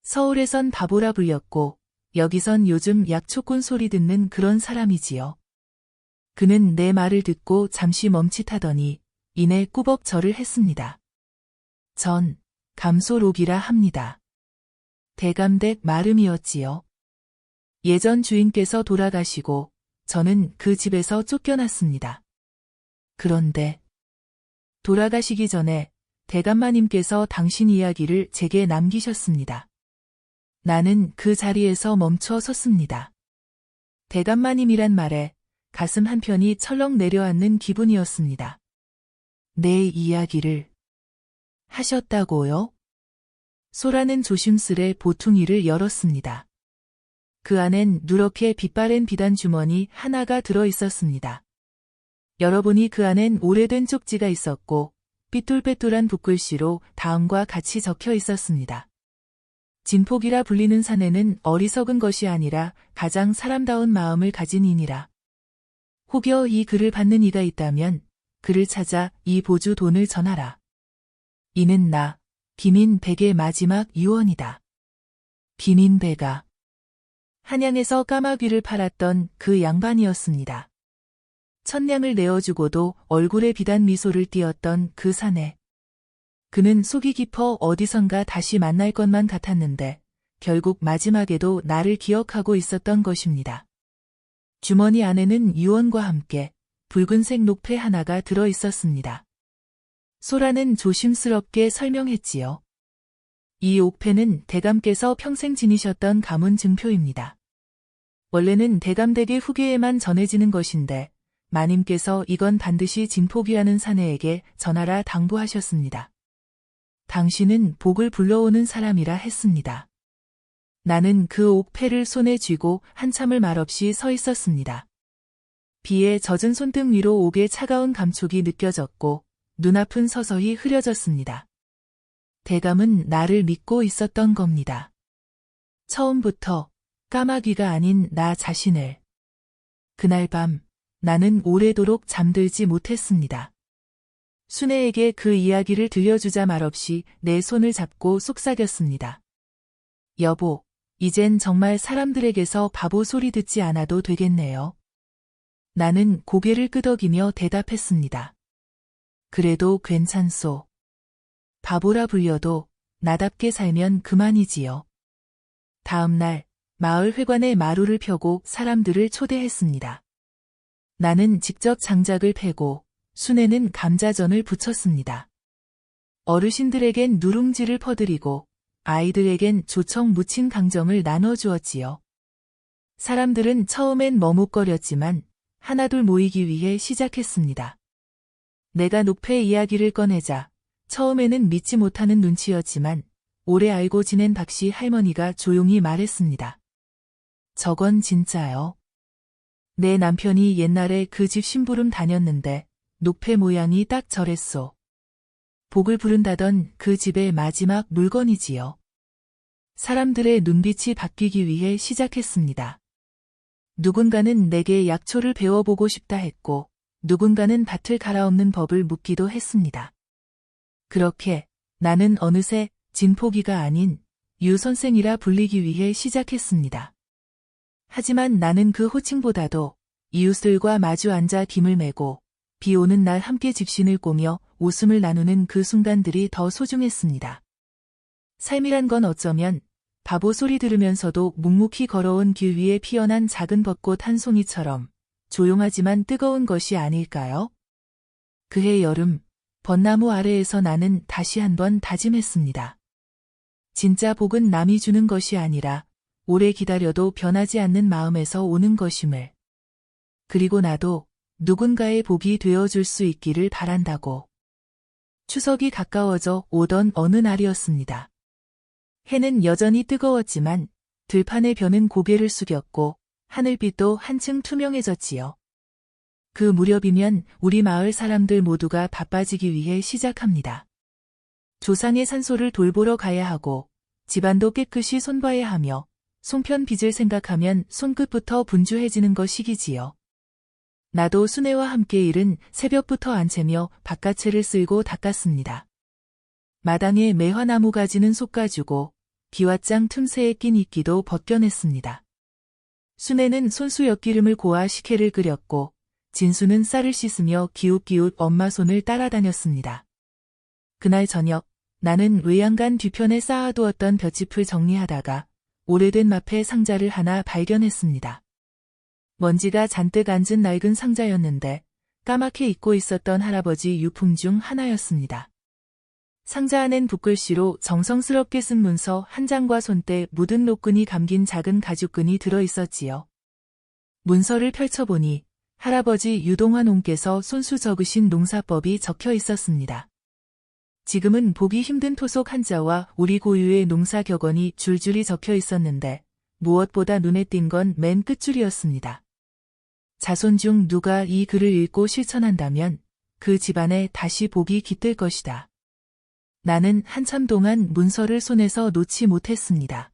서울에선 바보라 불렸고 여기선 요즘 약초꾼 소리 듣는 그런 사람이지요. 그는 내 말을 듣고 잠시 멈칫하더니 이내 꾸벅 절을 했습니다. 전 감소록이라 합니다. 대감댁 마름이었지요. 예전 주인께서 돌아가시고 저는 그 집에서 쫓겨났습니다. 그런데 돌아가시기 전에 대감마님께서 당신 이야기를 제게 남기셨습니다. 나는 그 자리에서 멈춰 섰습니다. 대감마님이란 말에 가슴 한편이 철렁 내려앉는 기분이었습니다. 내 이야기를 하셨다고요? 소라는 조심스레 보퉁이를 열었습니다. 그 안엔 누렇게 빛바랜 비단 주머니 하나가 들어 있었습니다. 열어보니 그 안엔 오래된 쪽지가 있었고 삐뚤빼뚤한 붓글씨로 다음과 같이 적혀 있었습니다. 진폭이라 불리는 사내는 어리석은 것이 아니라 가장 사람다운 마음을 가진 이니라. 혹여 이 글을 받는 이가 있다면 그를 찾아 이 보주 돈을 전하라. 이는 나 김인백의 마지막 유언이다. 김인백아. 한양에서 까마귀를 팔았던 그 양반이었습니다. 천냥을 내어주고도 얼굴에 비단 미소를 띄었던 그 사내. 그는 속이 깊어 어디선가 다시 만날 것만 같았는데 결국 마지막에도 나를 기억하고 있었던 것입니다. 주머니 안에는 유언과 함께 붉은색 녹패 하나가 들어 있었습니다. 소라는 조심스럽게 설명했지요. 이 옥패는 대감께서 평생 지니셨던 가문 증표입니다. 원래는 대감댁의 후계에만 전해지는 것인데 마님께서 이건 반드시 진폭이라는 사내에게 전하라 당부하셨습니다. 당신은 복을 불러오는 사람이라 했습니다. 나는 그 옥패를 손에 쥐고 한참을 말없이 서 있었습니다. 비에 젖은 손등 위로 옥의 차가운 감촉이 느껴졌고 눈앞은 서서히 흐려졌습니다. 대감은 나를 믿고 있었던 겁니다. 처음부터 까마귀가 아닌 나 자신을. 그날 밤 나는 오래도록 잠들지 못했습니다. 순애에게 그 이야기를 들려주자 말없이 내 손을 잡고 속삭였습니다. 여보, 이젠 정말 사람들에게서 바보 소리 듣지 않아도 되겠네요. 나는 고개를 끄덕이며 대답했습니다. 그래도 괜찮소. 바보라 불려도 나답게 살면 그만이지요. 다음 날 마을 회관에 마루를 펴고 사람들을 초대했습니다. 나는 직접 장작을 패고 순애는 감자전을 부쳤습니다. 어르신들에겐 누룽지를 퍼드리고 아이들에겐 조청 무친 강정을 나눠주었지요. 사람들은 처음엔 머뭇거렸지만 하나둘 모이기 위해 시작했습니다. 내가 녹패 이야기를 꺼내자 처음에는 믿지 못하는 눈치였지만 오래 알고 지낸 박씨 할머니가 조용히 말했습니다. 저건 진짜요. 내 남편이 옛날에 그 집 심부름 다녔는데 녹패 모양이 딱 저랬소. 복을 부른다던 그 집의 마지막 물건이지요. 사람들의 눈빛이 바뀌기 위해 시작했습니다. 누군가는 내게 약초를 배워보고 싶다 했고 누군가는 밭을 갈아엎는 법을 묻기도 했습니다. 그렇게 나는 어느새 진폭이가 아닌 유 선생이라 불리기 위해 시작했습니다. 하지만 나는 그 호칭보다도 이웃들과 마주 앉아 김을 매고 비 오는 날 함께 집신을 꼬며 웃음을 나누는 그 순간들이 더 소중했습니다. 삶이란 건 어쩌면 바보 소리 들으면서도 묵묵히 걸어온 길 위에 피어난 작은 벚꽃 한 송이처럼 조용하지만 뜨거운 것이 아닐까요? 그해 여름 벚나무 아래에서 나는 다시 한번 다짐했습니다. 진짜 복은 남이 주는 것이 아니라 오래 기다려도 변하지 않는 마음에서 오는 것임을. 그리고 나도 누군가의 복이 되어줄 수 있기를 바란다고. 추석이 가까워져 오던 어느 날이었습니다. 해는 여전히 뜨거웠지만 들판의 벼는 고개를 숙였고 하늘빛도 한층 투명해졌지요. 그 무렵이면 우리 마을 사람들 모두가 바빠지기 위해 시작합니다. 조상의 산소를 돌보러 가야 하고 집안도 깨끗이 손봐야 하며 송편 빚을 생각하면 손끝부터 분주해지는 것이기지요. 나도 수네와 함께 이른 새벽부터 안채며 바깥채를 쓸고 닦았습니다. 마당에 매화나무 가지는 솎아주고 기왓장 틈새에 낀 이끼도 벗겨냈습니다. 수네는 손수 엿기름을 고아 식혜를 끓였고 진수는 쌀을 씻으며 기웃기웃 엄마 손을 따라다녔습니다. 그날 저녁 나는 외양간 뒤편에 쌓아두었던 볏짚을 정리하다가 오래된 마패 상자를 하나 발견했습니다. 먼지가 잔뜩 앉은 낡은 상자였는데 까맣게 잊고 있었던 할아버지 유품 중 하나였습니다. 상자 안엔 붓글씨로 정성스럽게 쓴 문서 한 장과 손때 묻은 노끈이 감긴 작은 가죽끈이 들어있었지요. 문서를 펼쳐보니 할아버지 유동환 옹께서 손수 적으신 농사법이 적혀 있었습니다. 지금은 보기 힘든 토속 한자와 우리 고유의 농사 격언이 줄줄이 적혀 있었는데 무엇보다 눈에 띈 건 맨 끝줄이었습니다. 자손 중 누가 이 글을 읽고 실천한다면 그 집안에 다시 복이 깃들 것이다. 나는 한참 동안 문서를 손에서 놓지 못했습니다.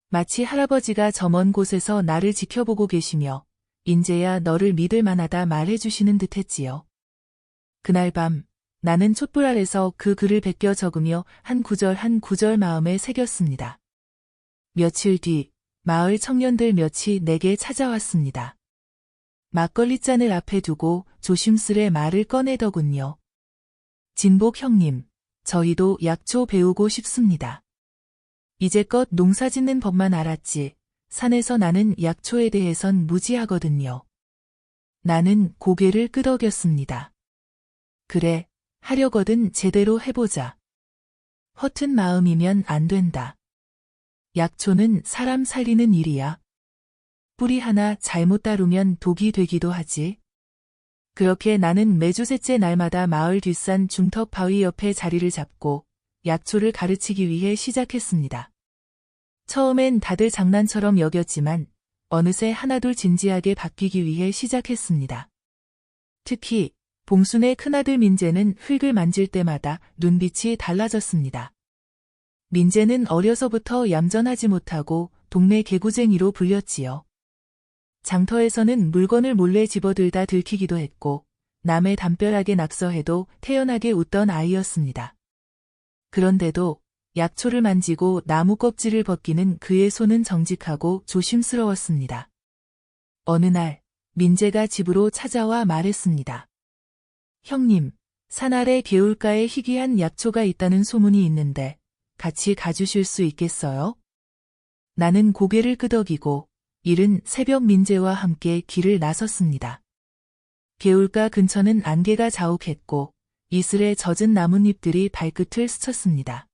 마치 할아버지가 저 먼 곳에서 나를 지켜보고 계시며 인제야 너를 믿을 만하다 말해주시는 듯했지요. 그날 밤 나는 촛불 아래서 그 글을 베껴 적으며 한 구절 한 구절 마음에 새겼습니다. 며칠 뒤 마을 청년들 몇이 내게 찾아왔습니다. 막걸리 잔을 앞에 두고 조심스레 말을 꺼내더군요. 진복 형님, 저희도 약초 배우고 싶습니다. 이제껏 농사 짓는 법만 알았지 산에서 나는 약초에 대해선 무지하거든요. 나는 고개를 끄덕였습니다. 그래, 하려거든 제대로 해보자. 허튼 마음이면 안 된다. 약초는 사람 살리는 일이야. 뿌리 하나 잘못 다루면 독이 되기도 하지. 그렇게 나는 매주 셋째 날마다 마을 뒷산 중턱 바위 옆에 자리를 잡고 약초를 가르치기 위해 시작했습니다. 처음엔 다들 장난처럼 여겼지만 어느새 하나둘 진지하게 바뀌기 위해 시작했습니다. 특히 봉순의 큰아들 민재는 흙을 만질 때마다 눈빛이 달라졌습니다. 민재는 어려서부터 얌전하지 못하고 동네 개구쟁이로 불렸지요. 장터에서는 물건을 몰래 집어들다 들키기도 했고 남의 담벼락에 낙서해도 태연하게 웃던 아이였습니다. 그런데도 약초를 만지고 나무 껍질을 벗기는 그의 손은 정직하고 조심스러웠습니다. 어느 날 민재가 집으로 찾아와 말했습니다. 형님, 산 아래 개울가에 희귀한 약초가 있다는 소문이 있는데 같이 가주실 수 있겠어요? 나는 고개를 끄덕이고 이른 새벽 민재와 함께 길을 나섰습니다. 개울가 근처는 안개가 자욱했고 이슬에 젖은 나뭇잎들이 발끝을 스쳤습니다.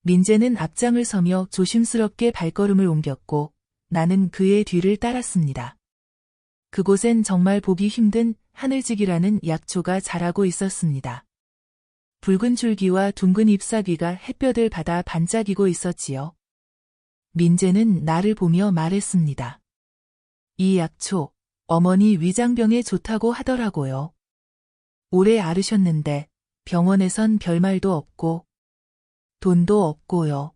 민재는 앞장을 서며 조심스럽게 발걸음을 옮겼고 나는 그의 뒤를 따랐습니다. 그곳엔 정말 보기 힘든 하늘직이라는 약초가 자라고 있었습니다. 붉은 줄기와 둥근 잎사귀가 햇볕을 받아 반짝이고 있었지요. 민재는 나를 보며 말했습니다. 이 약초, 어머니 위장병에 좋다고 하더라고요. 오래 앓으셨는데 병원에선 별말도 없고 돈도 없고요.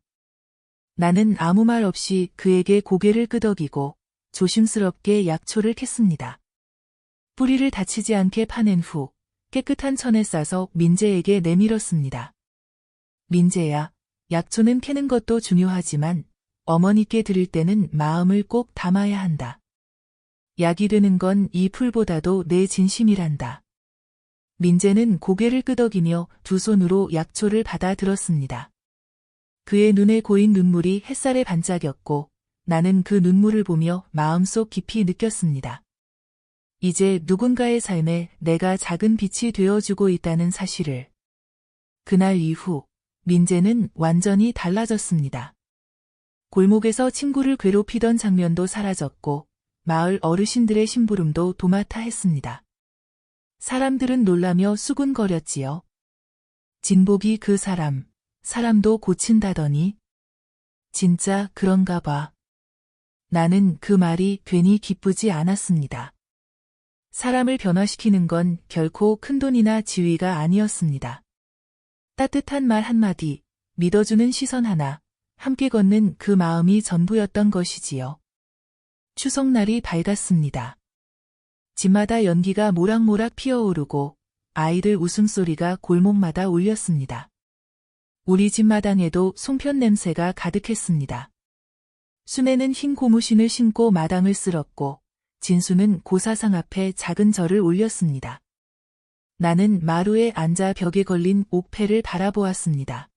나는 아무 말 없이 그에게 고개를 끄덕이고 조심스럽게 약초를 캤습니다. 뿌리를 다치지 않게 파낸 후 깨끗한 천에 싸서 민재에게 내밀었습니다. 민재야, 약초는 캐는 것도 중요하지만 어머니께 드릴 때는 마음을 꼭 담아야 한다. 약이 되는 건 이 풀보다도 내 진심이란다. 민재는 고개를 끄덕이며 두 손으로 약초를 받아 들었습니다. 그의 눈에 고인 눈물이 햇살에 반짝였고 나는 그 눈물을 보며 마음속 깊이 느꼈습니다. 이제 누군가의 삶에 내가 작은 빛이 되어주고 있다는 사실을. 그날 이후 민재는 완전히 달라졌습니다. 골목에서 친구를 괴롭히던 장면도 사라졌고 마을 어르신들의 심부름도 도맡아 했습니다. 사람들은 놀라며 수군거렸지요. 진복이 그 사람도 고친다더니. 진짜 그런가 봐. 나는 그 말이 괜히 기쁘지 않았습니다. 사람을 변화시키는 건 결코 큰돈이나 지위가 아니었습니다. 따뜻한 말 한마디, 믿어주는 시선 하나, 함께 걷는 그 마음이 전부였던 것이지요. 추석날이 밝았습니다. 집마다 연기가 모락모락 피어오르고 아이들 웃음소리가 골목마다 울렸습니다. 우리 집 마당에도 송편 냄새가 가득했습니다. 순애는 흰 고무신을 신고 마당을 쓸었고 진수는 고사상 앞에 작은 절을 올렸습니다. 나는 마루에 앉아 벽에 걸린 옥패를 바라보았습니다.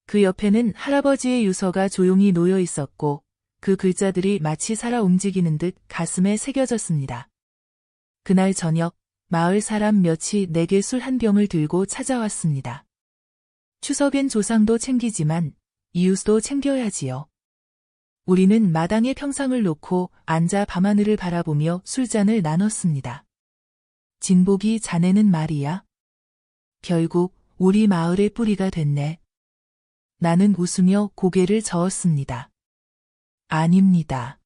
그 옆에는 할아버지의 유서가 조용히 놓여 있었고 그 글자들이 마치 살아 움직이는 듯 가슴에 새겨졌습니다. 그날 저녁 마을 사람 몇이 내게 술 한 병을 들고 찾아왔습니다. 추석엔 조상도 챙기지만 이웃도 챙겨야지요. 우리는 마당에 평상을 놓고 앉아 밤하늘을 바라보며 술잔을 나눴습니다. 진복이 자네는 말이야. 결국 우리 마을의 뿌리가 됐네. 나는 웃으며 고개를 저었습니다. 아닙니다.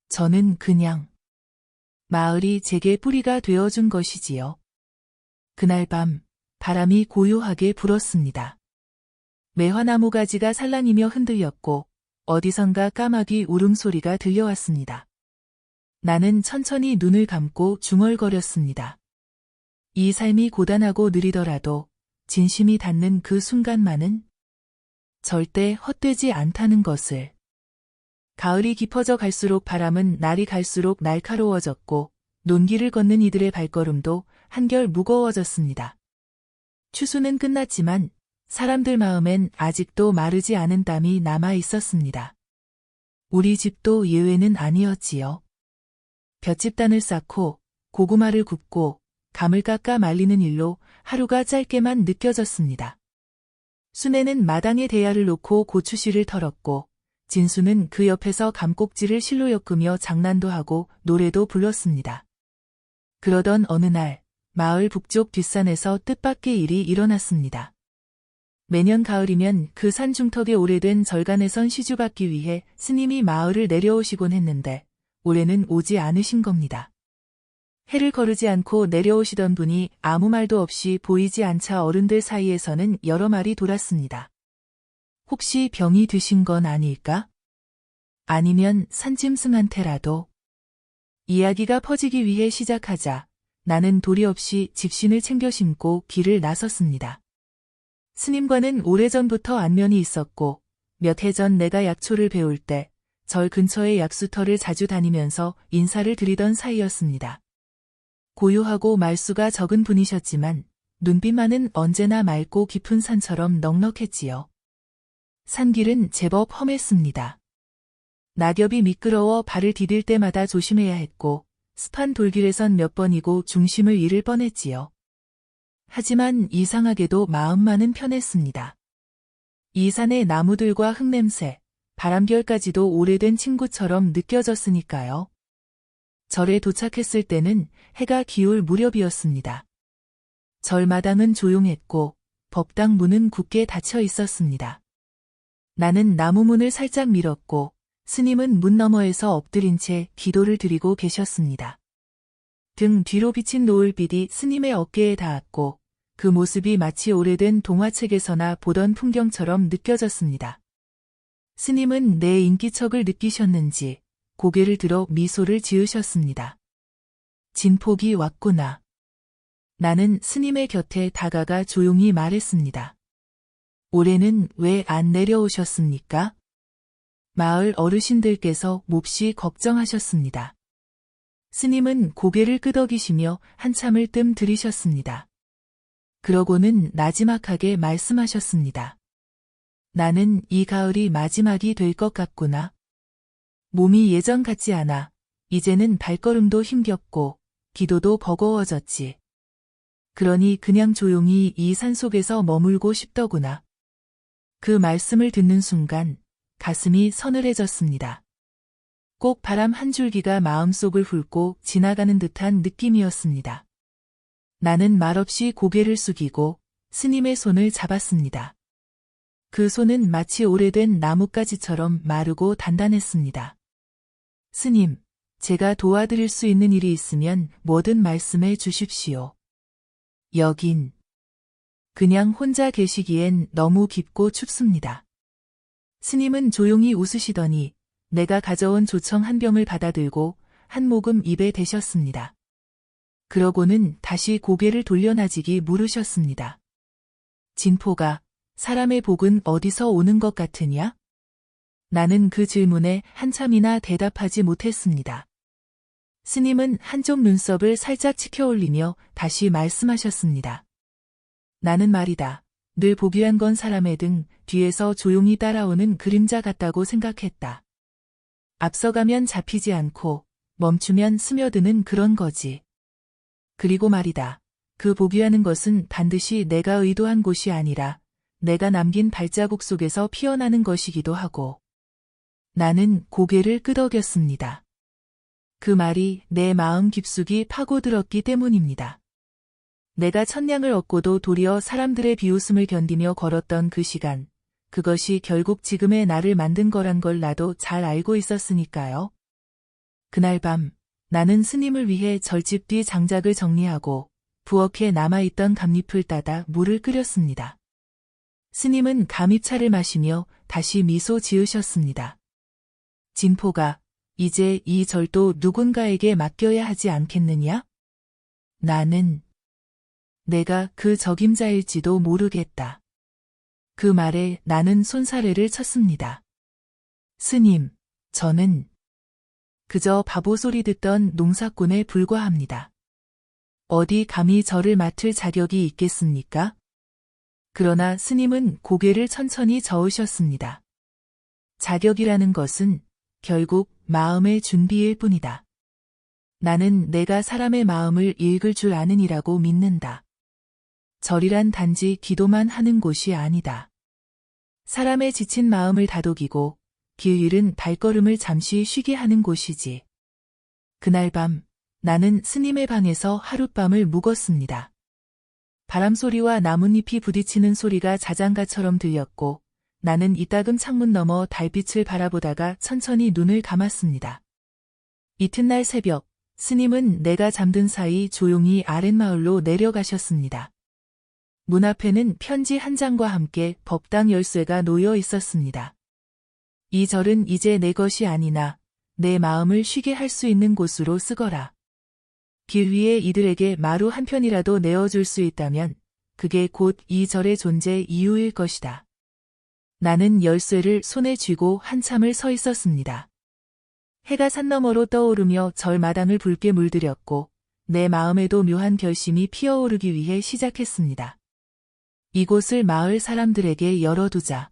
저는 그냥 마을이 제게 뿌리가 되어준 것이지요. 그날 밤 바람이 고요하게 불었습니다. 매화나무 가지가 살랑이며 흔들렸고 어디선가 까마귀 울음소리가 들려왔습니다. 나는 천천히 눈을 감고 중얼거렸습니다. 이 삶이 고단하고 느리더라도 진심이 닿는 그 순간만은 절대 헛되지 않다는 것을. 가을이 깊어져 갈수록 바람은 날이 갈수록 날카로워졌고 논길을 걷는 이들의 발걸음도 한결 무거워졌습니다. 추수는 끝났지만 사람들 마음엔 아직도 마르지 않은 땀이 남아 있었습니다. 우리 집도 예외는 아니었지요. 볏짚단을 쌓고 고구마를 굽고 감을 깎아 말리는 일로 하루가 짧게만 느껴졌습니다. 순애는 마당에 대야를 놓고 고추씨를 털었고 진수는 그 옆에서 감꼭지를 실로 엮으며 장난도 하고 노래도 불렀습니다. 그러던 어느 날 마을 북쪽 뒷산에서 뜻밖의 일이 일어났습니다. 매년 가을이면 그 산 중턱에 오래된 절간에선 시주받기 위해 스님이 마을을 내려오시곤 했는데 올해는 오지 않으신 겁니다. 해를 거르지 않고 내려오시던 분이 아무 말도 없이 보이지 않자 어른들 사이에서는 여러 말이 돌았습니다. 혹시 병이 드신 건 아닐까? 아니면 산짐승한테라도? 이야기가 퍼지기 위해 시작하자 나는 도리 없이 집신을 챙겨 신고 길을 나섰습니다. 스님과는 오래전부터 안면이 있었고 몇 해 전 내가 약초를 배울 때 절 근처의 약수터를 자주 다니면서 인사를 드리던 사이였습니다. 고요하고 말수가 적은 분이셨지만 눈빛만은 언제나 맑고 깊은 산처럼 넉넉했지요. 산길은 제법 험했습니다. 낙엽이 미끄러워 발을 디딜 때마다 조심해야 했고 습한 돌길에선 몇 번이고 중심을 잃을 뻔했지요. 하지만 이상하게도 마음만은 편했습니다. 이 산의 나무들과 흙냄새, 바람결까지도 오래된 친구처럼 느껴졌으니까요. 절에 도착했을 때는 해가 기울 무렵이었습니다. 절 마당은 조용했고 법당 문은 굳게 닫혀 있었습니다. 나는 나무 문을 살짝 밀었고 스님은 문 너머에서 엎드린 채 기도를 드리고 계셨습니다. 등 뒤로 비친 노을빛이 스님의 어깨에 닿았고 그 모습이 마치 오래된 동화책에서나 보던 풍경처럼 느껴졌습니다. 스님은 내 인기척을 느끼셨는지 고개를 들어 미소를 지으셨습니다. 진폭이 왔구나. 나는 스님의 곁에 다가가 조용히 말했습니다. 올해는 왜 안 내려오셨습니까? 마을 어르신들께서 몹시 걱정하셨습니다. 스님은 고개를 끄덕이시며 한참을 뜸 들이셨습니다. 그러고는 나지막하게 말씀하셨습니다. 나는 이 가을이 마지막이 될 것 같구나. 몸이 예전 같지 않아. 이제는 발걸음도 힘겹고 기도도 버거워졌지. 그러니 그냥 조용히 이 산속에서 머물고 싶더구나. 그 말씀을 듣는 순간 가슴이 서늘해졌습니다. 꼭 바람 한 줄기가 마음속을 훑고 지나가는 듯한 느낌이었습니다. 나는 말없이 고개를 숙이고 스님의 손을 잡았습니다. 그 손은 마치 오래된 나뭇가지처럼 마르고 단단했습니다. 스님, 제가 도와드릴 수 있는 일이 있으면 뭐든 말씀해 주십시오. 여긴 그냥 혼자 계시기엔 너무 깊고 춥습니다. 스님은 조용히 웃으시더니 내가 가져온 조청 한 병을 받아들고 한 모금 입에 대셨습니다. 그러고는 다시 고개를 돌려나지기 물으셨습니다. 진포가, 사람의 복은 어디서 오는 것 같으냐? 나는 그 질문에 한참이나 대답하지 못했습니다. 스님은 한쪽 눈썹을 살짝 치켜올리며 다시 말씀하셨습니다. 나는 말이다. 늘 보귀한 건 사람의 등 뒤에서 조용히 따라오는 그림자 같다고 생각했다. 앞서가면 잡히지 않고 멈추면 스며드는 그런 거지. 그리고 말이다. 그 보귀하는 것은 반드시 내가 의도한 곳이 아니라 내가 남긴 발자국 속에서 피어나는 것이기도 하고. 나는 고개를 끄덕였습니다. 그 말이 내 마음 깊숙이 파고들었기 때문입니다. 내가 천냥을 얻고도 도리어 사람들의 비웃음을 견디며 걸었던 그 시간, 그것이 결국 지금의 나를 만든 거란 걸 나도 잘 알고 있었으니까요. 그날 밤, 나는 스님을 위해 절집 뒤 장작을 정리하고 부엌에 남아있던 감잎을 따다 물을 끓였습니다. 스님은 감잎차를 마시며 다시 미소 지으셨습니다. 진포가, 이제 이 절도 누군가에게 맡겨야 하지 않겠느냐? 나는 내가 그 적임자일지도 모르겠다. 그 말에 나는 손사래를 쳤습니다. 스님, 저는 그저 바보 소리 듣던 농사꾼에 불과합니다. 어디 감히 저를 맡을 자격이 있겠습니까? 그러나 스님은 고개를 천천히 저으셨습니다. 자격이라는 것은 결국 마음의 준비일 뿐이다. 나는 내가 사람의 마음을 읽을 줄 아는 이라고 믿는다. 절이란 단지 기도만 하는 곳이 아니다. 사람의 지친 마음을 다독이고 길 잃은 발걸음을 잠시 쉬게 하는 곳이지. 그날 밤 나는 스님의 방에서 하룻밤을 묵었습니다. 바람소리와 나뭇잎이 부딪히는 소리가 자장가처럼 들렸고 나는 이따금 창문 너머 달빛을 바라보다가 천천히 눈을 감았습니다. 이튿날 새벽, 스님은 내가 잠든 사이 조용히 아랫마을로 내려가셨습니다. 문 앞에는 편지 한 장과 함께 법당 열쇠가 놓여 있었습니다. 이 절은 이제 내 것이 아니나 내 마음을 쉬게 할 수 있는 곳으로 쓰거라. 길 위에 이들에게 마루 한 편이라도 내어줄 수 있다면 그게 곧 이 절의 존재 이유일 것이다. 나는 열쇠를 손에 쥐고 한참을 서 있었습니다. 해가 산 너머로 떠오르며 절마당을 붉게 물들였고 내 마음에도 묘한 결심이 피어오르기 위해 시작했습니다. 이곳을 마을 사람들에게 열어두자.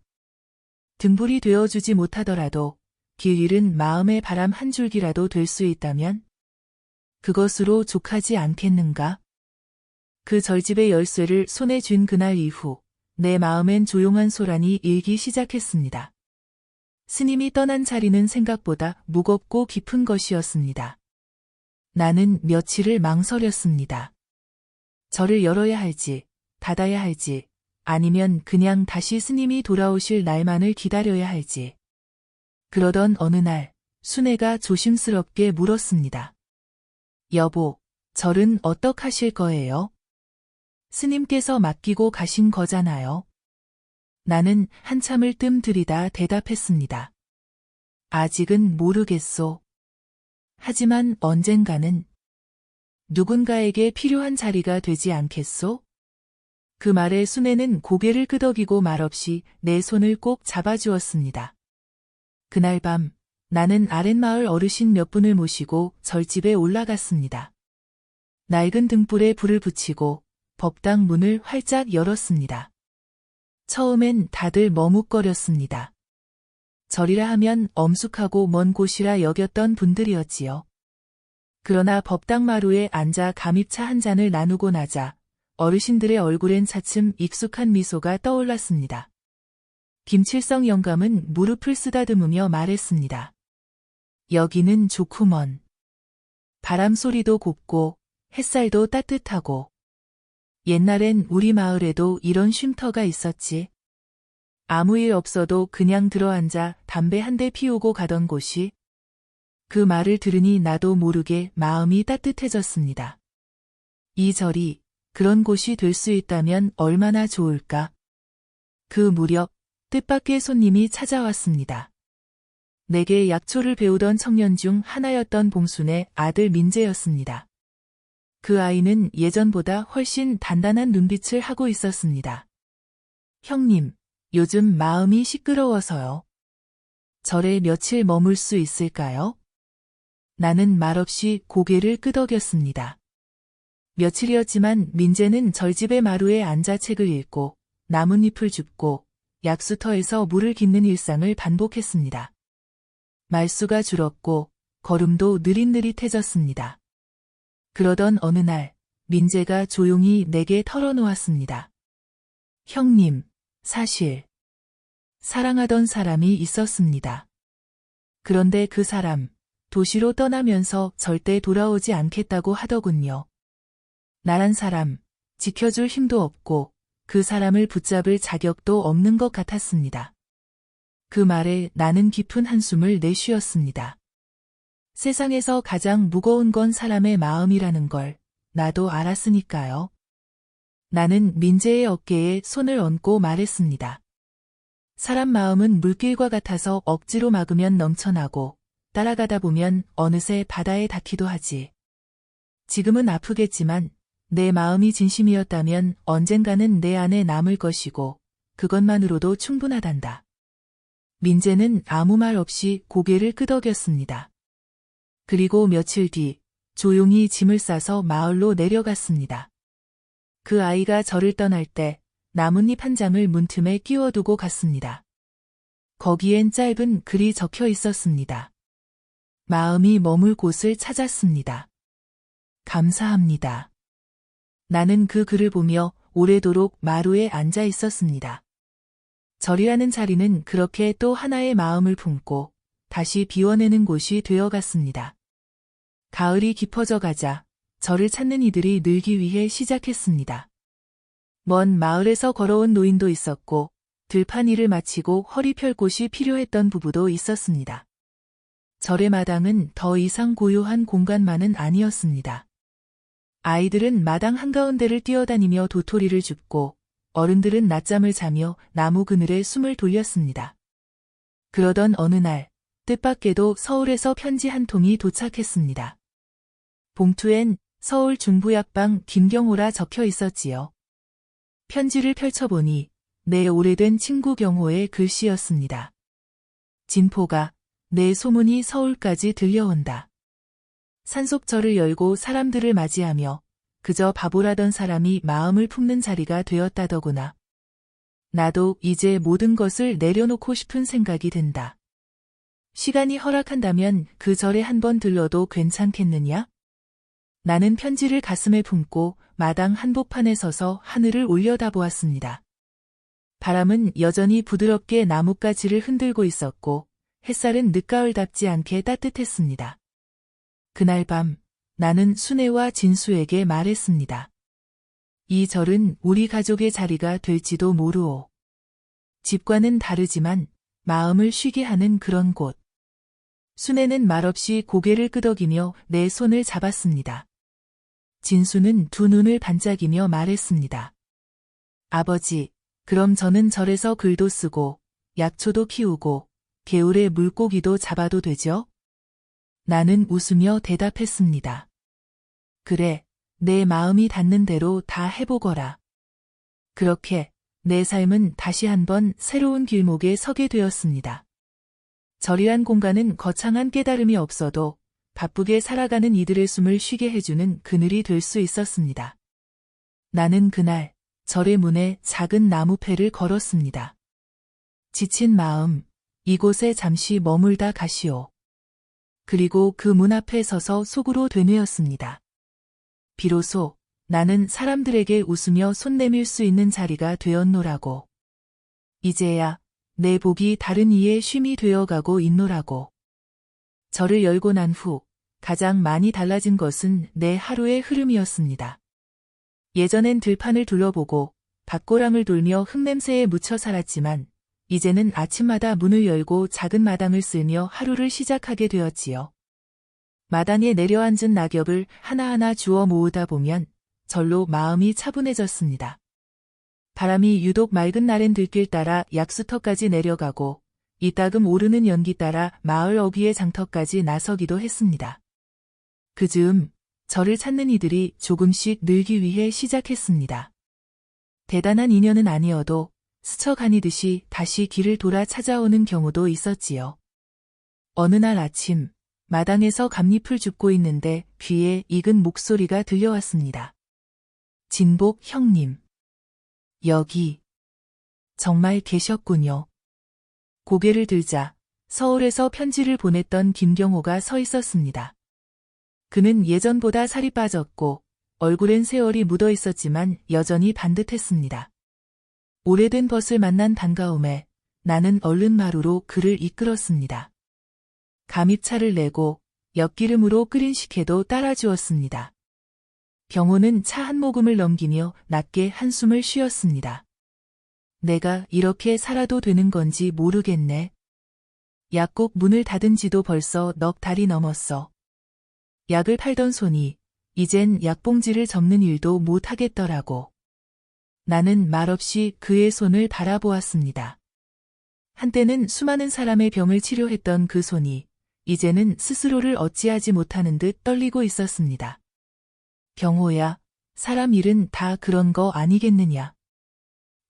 등불이 되어주지 못하더라도 길 잃은 마음의 바람 한 줄기라도 될 수 있다면 그것으로 족하지 않겠는가? 그 절집의 열쇠를 손에 쥔 그날 이후 내 마음엔 조용한 소란이 일기 시작했습니다. 스님이 떠난 자리는 생각보다 무겁고 깊은 것이었습니다. 나는 며칠을 망설였습니다. 절을 열어야 할지, 닫아야 할지, 아니면 그냥 다시 스님이 돌아오실 날만을 기다려야 할지. 그러던 어느 날, 순애가 조심스럽게 물었습니다. 여보, 절은 어떡하실 거예요? 스님께서 맡기고 가신 거잖아요. 나는 한참을 뜸들이다 대답했습니다. 아직은 모르겠소. 하지만 언젠가는 누군가에게 필요한 자리가 되지 않겠소? 그 말에 순애는 고개를 끄덕이고 말없이 내 손을 꼭 잡아주었습니다. 그날 밤 나는 아랫마을 어르신 몇 분을 모시고 절집에 올라갔습니다. 낡은 등불에 불을 붙이고 법당 문을 활짝 열었습니다. 처음엔 다들 머뭇거렸습니다. 절이라 하면 엄숙하고 먼 곳이라 여겼던 분들이었지요. 그러나 법당 마루에 앉아 감입차 한 잔을 나누고 나자 어르신들의 얼굴엔 차츰 익숙한 미소가 떠올랐습니다. 김칠성 영감은 무릎을 쓰다듬으며 말했습니다. 여기는 좋구먼. 바람 소리도 곱고 햇살도 따뜻하고. 옛날엔 우리 마을에도 이런 쉼터가 있었지. 아무 일 없어도 그냥 들어앉아 담배 한 대 피우고 가던 곳이. 그 말을 들으니 나도 모르게 마음이 따뜻해졌습니다. 이 절이 그런 곳이 될 수 있다면 얼마나 좋을까. 그 무렵 뜻밖의 손님이 찾아왔습니다. 내게 약초를 배우던 청년 중 하나였던 봉순의 아들 민재였습니다. 그 아이는 예전보다 훨씬 단단한 눈빛을 하고 있었습니다. 형님, 요즘 마음이 시끄러워서요. 절에 며칠 머물 수 있을까요? 나는 말없이 고개를 끄덕였습니다. 며칠이었지만 민재는 절집의 마루에 앉아 책을 읽고 나뭇잎을 줍고 약수터에서 물을 깃는 일상을 반복했습니다. 말수가 줄었고 걸음도 느릿느릿해졌습니다. 그러던 어느 날 민재가 조용히 내게 털어놓았습니다. 형님, 사실 사랑하던 사람이 있었습니다. 그런데 그 사람 도시로 떠나면서 절대 돌아오지 않겠다고 하더군요. 나란 사람 지켜줄 힘도 없고 그 사람을 붙잡을 자격도 없는 것 같았습니다. 그 말에 나는 깊은 한숨을 내쉬었습니다. 세상에서 가장 무거운 건 사람의 마음이라는 걸 나도 알았으니까요. 나는 민재의 어깨에 손을 얹고 말했습니다. 사람 마음은 물길과 같아서 억지로 막으면 넘쳐나고 따라가다 보면 어느새 바다에 닿기도 하지. 지금은 아프겠지만 내 마음이 진심이었다면 언젠가는 내 안에 남을 것이고 그것만으로도 충분하단다. 민재는 아무 말 없이 고개를 끄덕였습니다. 그리고 며칠 뒤 조용히 짐을 싸서 마을로 내려갔습니다. 그 아이가 절을 떠날 때 나뭇잎 한 장을 문틈에 끼워두고 갔습니다. 거기엔 짧은 글이 적혀 있었습니다. 마음이 머물 곳을 찾았습니다. 감사합니다. 나는 그 글을 보며 오래도록 마루에 앉아 있었습니다. 절이라는 자리는 그렇게 또 하나의 마음을 품고 다시 비워내는 곳이 되어갔습니다. 가을이 깊어져 가자 절을 찾는 이들이 늘기 위해 시작했습니다. 먼 마을에서 걸어온 노인도 있었고 들판 일을 마치고 허리 펼 곳이 필요했던 부부도 있었습니다. 절의 마당은 더 이상 고요한 공간만은 아니었습니다. 아이들은 마당 한가운데를 뛰어다니며 도토리를 줍고 어른들은 낮잠을 자며 나무 그늘에 숨을 돌렸습니다. 그러던 어느 날 뜻밖에도 서울에서 편지 한 통이 도착했습니다. 봉투엔 서울 중부약방 김경호라 적혀 있었지요. 편지를 펼쳐보니 내 오래된 친구 경호의 글씨였습니다. 진포가 내 소문이 서울까지 들려온다. 산속절을 열고 사람들을 맞이하며 그저 바보라던 사람이 마음을 품는 자리가 되었다더구나. 나도 이제 모든 것을 내려놓고 싶은 생각이 든다. 시간이 허락한다면 그 절에 한번 들러도 괜찮겠느냐? 나는 편지를 가슴에 품고 마당 한복판에 서서 하늘을 올려다보았습니다. 바람은 여전히 부드럽게 나뭇가지를 흔들고 있었고 햇살은 늦가을답지 않게 따뜻했습니다. 그날 밤 나는 순애와 진수에게 말했습니다. 이 절은 우리 가족의 자리가 될지도 모르오. 집과는 다르지만 마음을 쉬게 하는 그런 곳. 순애는 말없이 고개를 끄덕이며 내 손을 잡았습니다. 진수는 두 눈을 반짝이며 말했습니다. 아버지, 그럼 저는 절에서 글도 쓰고 약초도 키우고 개울에 물고기도 잡아도 되죠? 나는 웃으며 대답했습니다. 그래, 내 마음이 닿는 대로 다 해보거라. 그렇게 내 삶은 다시 한번 새로운 길목에 서게 되었습니다. 절이란 공간은 거창한 깨달음이 없어도 바쁘게 살아가는 이들의 숨을 쉬게 해주는 그늘이 될 수 있었습니다. 나는 그날 절의 문에 작은 나무패를 걸었습니다. 지친 마음, 이곳에 잠시 머물다 가시오. 그리고 그 문 앞에 서서 속으로 되뇌었습니다. 비로소 나는 사람들에게 웃으며 손 내밀 수 있는 자리가 되었노라고. 이제야 내 복이 다른 이의 쉼이 되어가고 있노라고. 절을 열고 난 후 가장 많이 달라진 것은 내 하루의 흐름이었습니다. 예전엔 들판을 둘러보고 밭고랑을 돌며 흙냄새에 묻혀 살았지만 이제는 아침마다 문을 열고 작은 마당을 쓸며 하루를 시작하게 되었지요. 마당에 내려앉은 낙엽을 하나하나 주워 모으다 보면 절로 마음이 차분해졌습니다. 바람이 유독 맑은 날엔 들길 따라 약수터까지 내려가고 이따금 오르는 연기 따라 마을 어귀의 장터까지 나서기도 했습니다. 그 즈음 저를 찾는 이들이 조금씩 늘기 위해 시작했습니다. 대단한 인연은 아니어도 스쳐가니듯이 다시 길을 돌아 찾아오는 경우도 있었지요. 어느 날 아침 마당에서 감잎을 줍고 있는데 귀에 익은 목소리가 들려왔습니다. 진복 형님. 여기 정말 계셨군요. 고개를 들자 서울에서 편지를 보냈던 김경호가 서 있었습니다. 그는 예전보다 살이 빠졌고 얼굴엔 세월이 묻어 있었지만 여전히 반듯했습니다. 오래된 벗을 만난 반가움에 나는 얼른 마루로 그를 이끌었습니다. 감입차를 내고 엿기름으로 끓인 식혜도 따라주었습니다. 경호는 차 한 모금을 넘기며 낮게 한숨을 쉬었습니다. 내가 이렇게 살아도 되는 건지 모르겠네. 약국 문을 닫은 지도 벌써 넉 달이 넘었어. 약을 팔던 손이 이젠 약봉지를 접는 일도 못하겠더라고. 나는 말없이 그의 손을 바라보았습니다. 한때는 수많은 사람의 병을 치료했던 그 손이 이제는 스스로를 어찌하지 못하는 듯 떨리고 있었습니다. 경호야, 사람 일은 다 그런 거 아니겠느냐.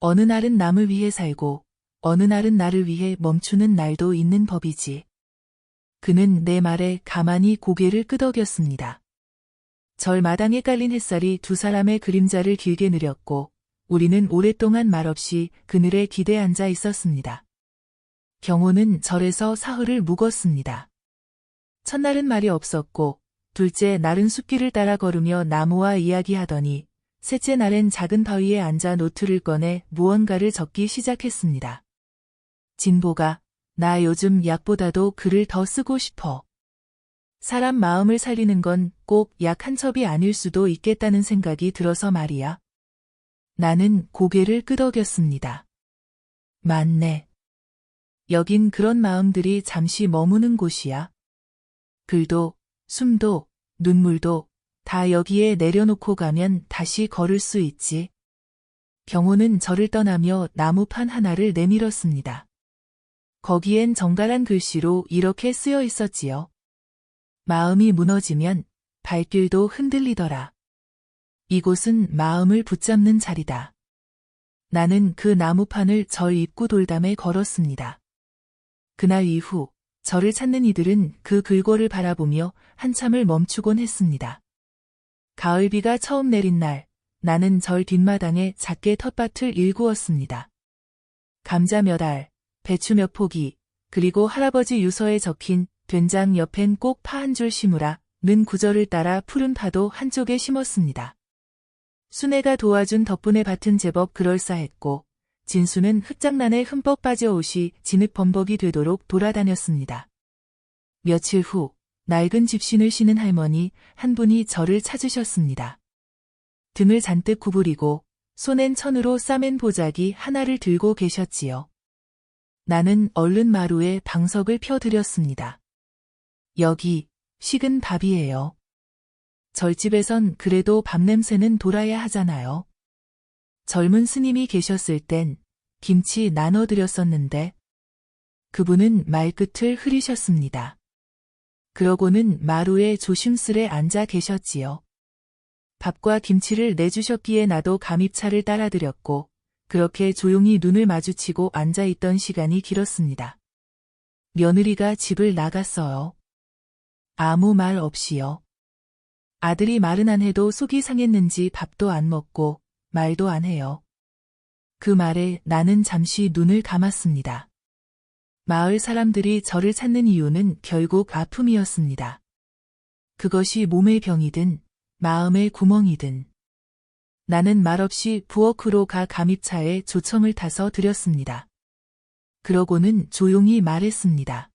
어느 날은 남을 위해 살고 어느 날은 나를 위해 멈추는 날도 있는 법이지. 그는 내 말에 가만히 고개를 끄덕였습니다. 절 마당에 깔린 햇살이 두 사람의 그림자를 길게 느렸고 우리는 오랫동안 말없이 그늘에 기대 앉아 있었습니다. 경호는 절에서 사흘을 묵었습니다. 첫날은 말이 없었고 둘째 날은 숲길을 따라 걸으며 나무와 이야기하더니 셋째 날엔 작은 바위에 앉아 노트를 꺼내 무언가를 적기 시작했습니다. 진보가 나 요즘 약보다도 글을 더 쓰고 싶어. 사람 마음을 살리는 건 꼭 약 한 첩이 아닐 수도 있겠다는 생각이 들어서 말이야. 나는 고개를 끄덕였습니다. 맞네. 여긴 그런 마음들이 잠시 머무는 곳이야. 글도, 숨도, 눈물도 다 여기에 내려놓고 가면 다시 걸을 수 있지. 경호는 저를 떠나며 나무판 하나를 내밀었습니다. 거기엔 정갈한 글씨로 이렇게 쓰여 있었지요. 마음이 무너지면 발길도 흔들리더라. 이곳은 마음을 붙잡는 자리다. 나는 그 나무판을 절 입구 돌담에 걸었습니다. 그날 이후 저를 찾는 이들은 그 글꼴을 바라보며 한참을 멈추곤 했습니다. 가을비가 처음 내린 날, 나는 절 뒷마당에 작게 텃밭을 일구었습니다. 감자 몇 알, 배추 몇 포기, 그리고 할아버지 유서에 적힌 된장 옆엔 꼭 파 한 줄 심으라 는 구절을 따라 푸른 파도 한쪽에 심었습니다. 순애가 도와준 덕분에 밭은 제법 그럴싸했고 진수는 흙장난에 흠뻑 빠져 옷이 진흙범벅이 되도록 돌아다녔습니다. 며칠 후 낡은 집신을 신은 할머니 한 분이 저를 찾으셨습니다. 등을 잔뜩 구부리고 손엔 천으로 싸맨 보자기 하나를 들고 계셨지요. 나는 얼른 마루에 방석을 펴드렸습니다. 여기 식은 밥이에요. 절집에선 그래도 밥 냄새는 돌아야 하잖아요. 젊은 스님이 계셨을 땐 김치 나눠드렸었는데 그분은 말끝을 흐리셨습니다. 그러고는 마루에 조심스레 앉아 계셨지요. 밥과 김치를 내주셨기에 나도 감입차를 따라드렸고 그렇게 조용히 눈을 마주치고 앉아있던 시간이 길었습니다. 며느리가 집을 나갔어요. 아무 말 없이요. 아들이 말은 안 해도 속이 상했는지 밥도 안 먹고 말도 안 해요. 그 말에 나는 잠시 눈을 감았습니다. 마을 사람들이 저를 찾는 이유는 결국 아픔이었습니다. 그것이 몸의 병이든 마음의 구멍이든. 나는 말없이 부엌으로 가 감입차에 조청을 타서 드렸습니다. 그러고는 조용히 말했습니다.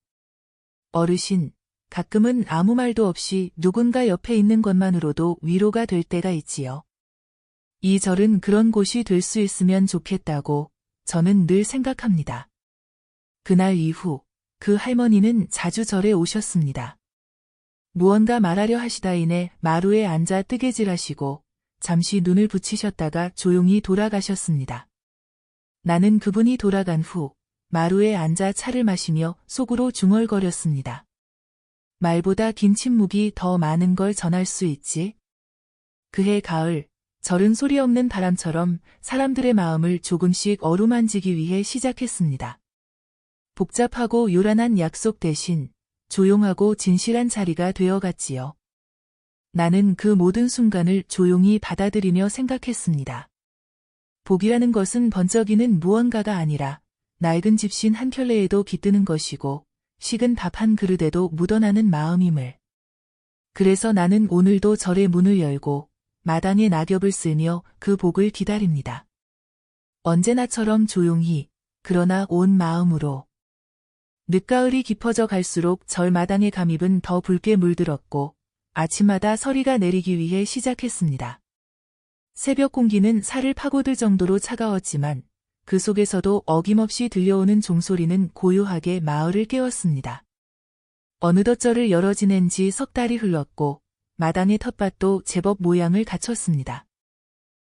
어르신, 가끔은 아무 말도 없이 누군가 옆에 있는 것만으로도 위로가 될 때가 있지요. 이 절은 그런 곳이 될 수 있으면 좋겠다고 저는 늘 생각합니다. 그날 이후 그 할머니는 자주 절에 오셨습니다. 무언가 말하려 하시다이내 마루에 앉아 뜨개질하시고 잠시 눈을 붙이셨다가 조용히 돌아가셨습니다. 나는 그분이 돌아간 후 마루에 앉아 차를 마시며 속으로 중얼거렸습니다. 말보다 긴 침묵이 더 많은 걸 전할 수 있지. 그해 가을, 절은 소리 없는 바람처럼 사람들의 마음을 조금씩 어루만지기 위해 시작했습니다. 복잡하고 요란한 약속 대신 조용하고 진실한 자리가 되어갔지요. 나는 그 모든 순간을 조용히 받아들이며 생각했습니다. 복이라는 것은 번쩍이는 무언가가 아니라 낡은 집신 한 켤레에도 깃드는 것이고 식은 밥 한 그릇에도 묻어나는 마음임을. 그래서 나는 오늘도 절의 문을 열고 마당에 낙엽을 쓸며 그 복을 기다립니다. 언제나처럼 조용히, 그러나 온 마음으로. 늦가을이 깊어져 갈수록 절 마당의 감입은 더 붉게 물들었고 아침마다 서리가 내리기 위해 시작했습니다. 새벽 공기는 살을 파고들 정도로 차가웠지만 그 속에서도 어김없이 들려오는 종소리는 고요하게 마을을 깨웠습니다. 어느덧 절을 열어 지낸 지 석 달이 흘렀고 마당의 텃밭도 제법 모양을 갖췄습니다.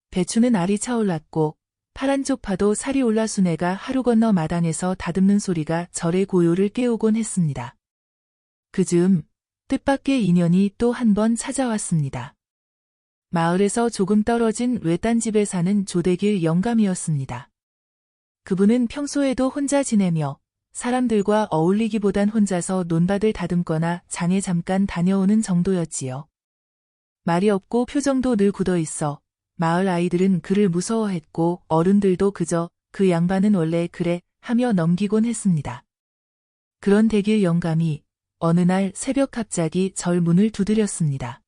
배추는 알이 차올랐고 파란 쪽파도 살이 올라 수네가 하루 건너 마당에서 다듬는 소리가 절의 고요를 깨우곤 했습니다. 그 즈음 뜻밖의 인연이 또 한 번 찾아왔습니다. 마을에서 조금 떨어진 외딴 집에 사는 조대길 영감이었습니다. 그분은 평소에도 혼자 지내며 사람들과 어울리기보단 혼자서 논밭을 다듬거나 장에 잠깐 다녀오는 정도였지요. 말이 없고 표정도 늘 굳어 있어 마을 아이들은 그를 무서워했고 어른들도 그저 그 양반은 원래 그래 하며 넘기곤 했습니다. 그런 대길 영감이 어느 날 새벽 갑자기 절 문을 두드렸습니다.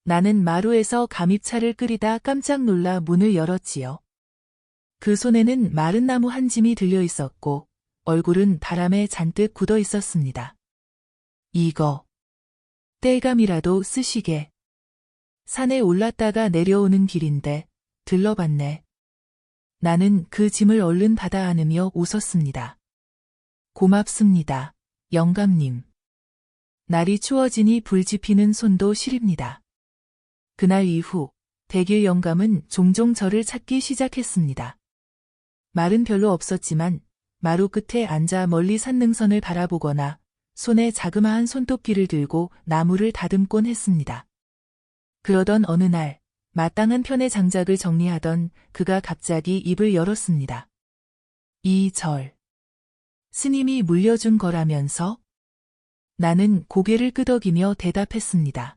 나는 마루에서 감입차를 끓이다 깜짝 놀라 문을 열었지요. 그 손에는 마른 나무 한 짐이 들려 있었고 얼굴은 바람에 잔뜩 굳어 있었습니다. 이거 땔감이라도 쓰시게. 산에 올랐다가 내려오는 길인데 들러봤네. 나는 그 짐을 얼른 받아 안으며 웃었습니다. 고맙습니다, 영감님. 날이 추워지니 불 지피는 손도 시립니다. 그날 이후 대길 영감은 종종 저를 찾기 시작했습니다. 말은 별로 없었지만 마루 끝에 앉아 멀리 산 능선을 바라보거나 손에 자그마한 손톱귀를 들고 나무를 다듬곤 했습니다. 그러던 어느 날 마땅한 편의 장작을 정리하던 그가 갑자기 입을 열었습니다. 이 절, 스님이 물려준 거라면서? 나는 고개를 끄덕이며 대답했습니다.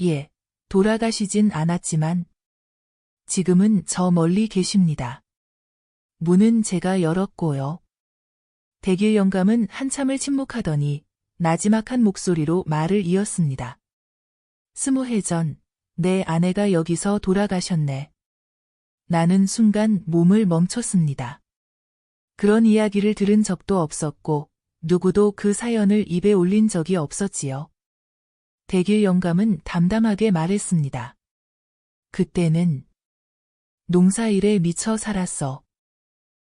예, 돌아가시진 않았지만 지금은 저 멀리 계십니다. 문은 제가 열었고요. 대길 영감은 한참을 침묵하더니 나지막한 목소리로 말을 이었습니다. 20해 전 내 아내가 여기서 돌아가셨네. 나는 순간 몸을 멈췄습니다. 그런 이야기를 들은 적도 없었고 누구도 그 사연을 입에 올린 적이 없었지요. 대길 영감은 담담하게 말했습니다. 그때는 농사일에 미쳐 살았어.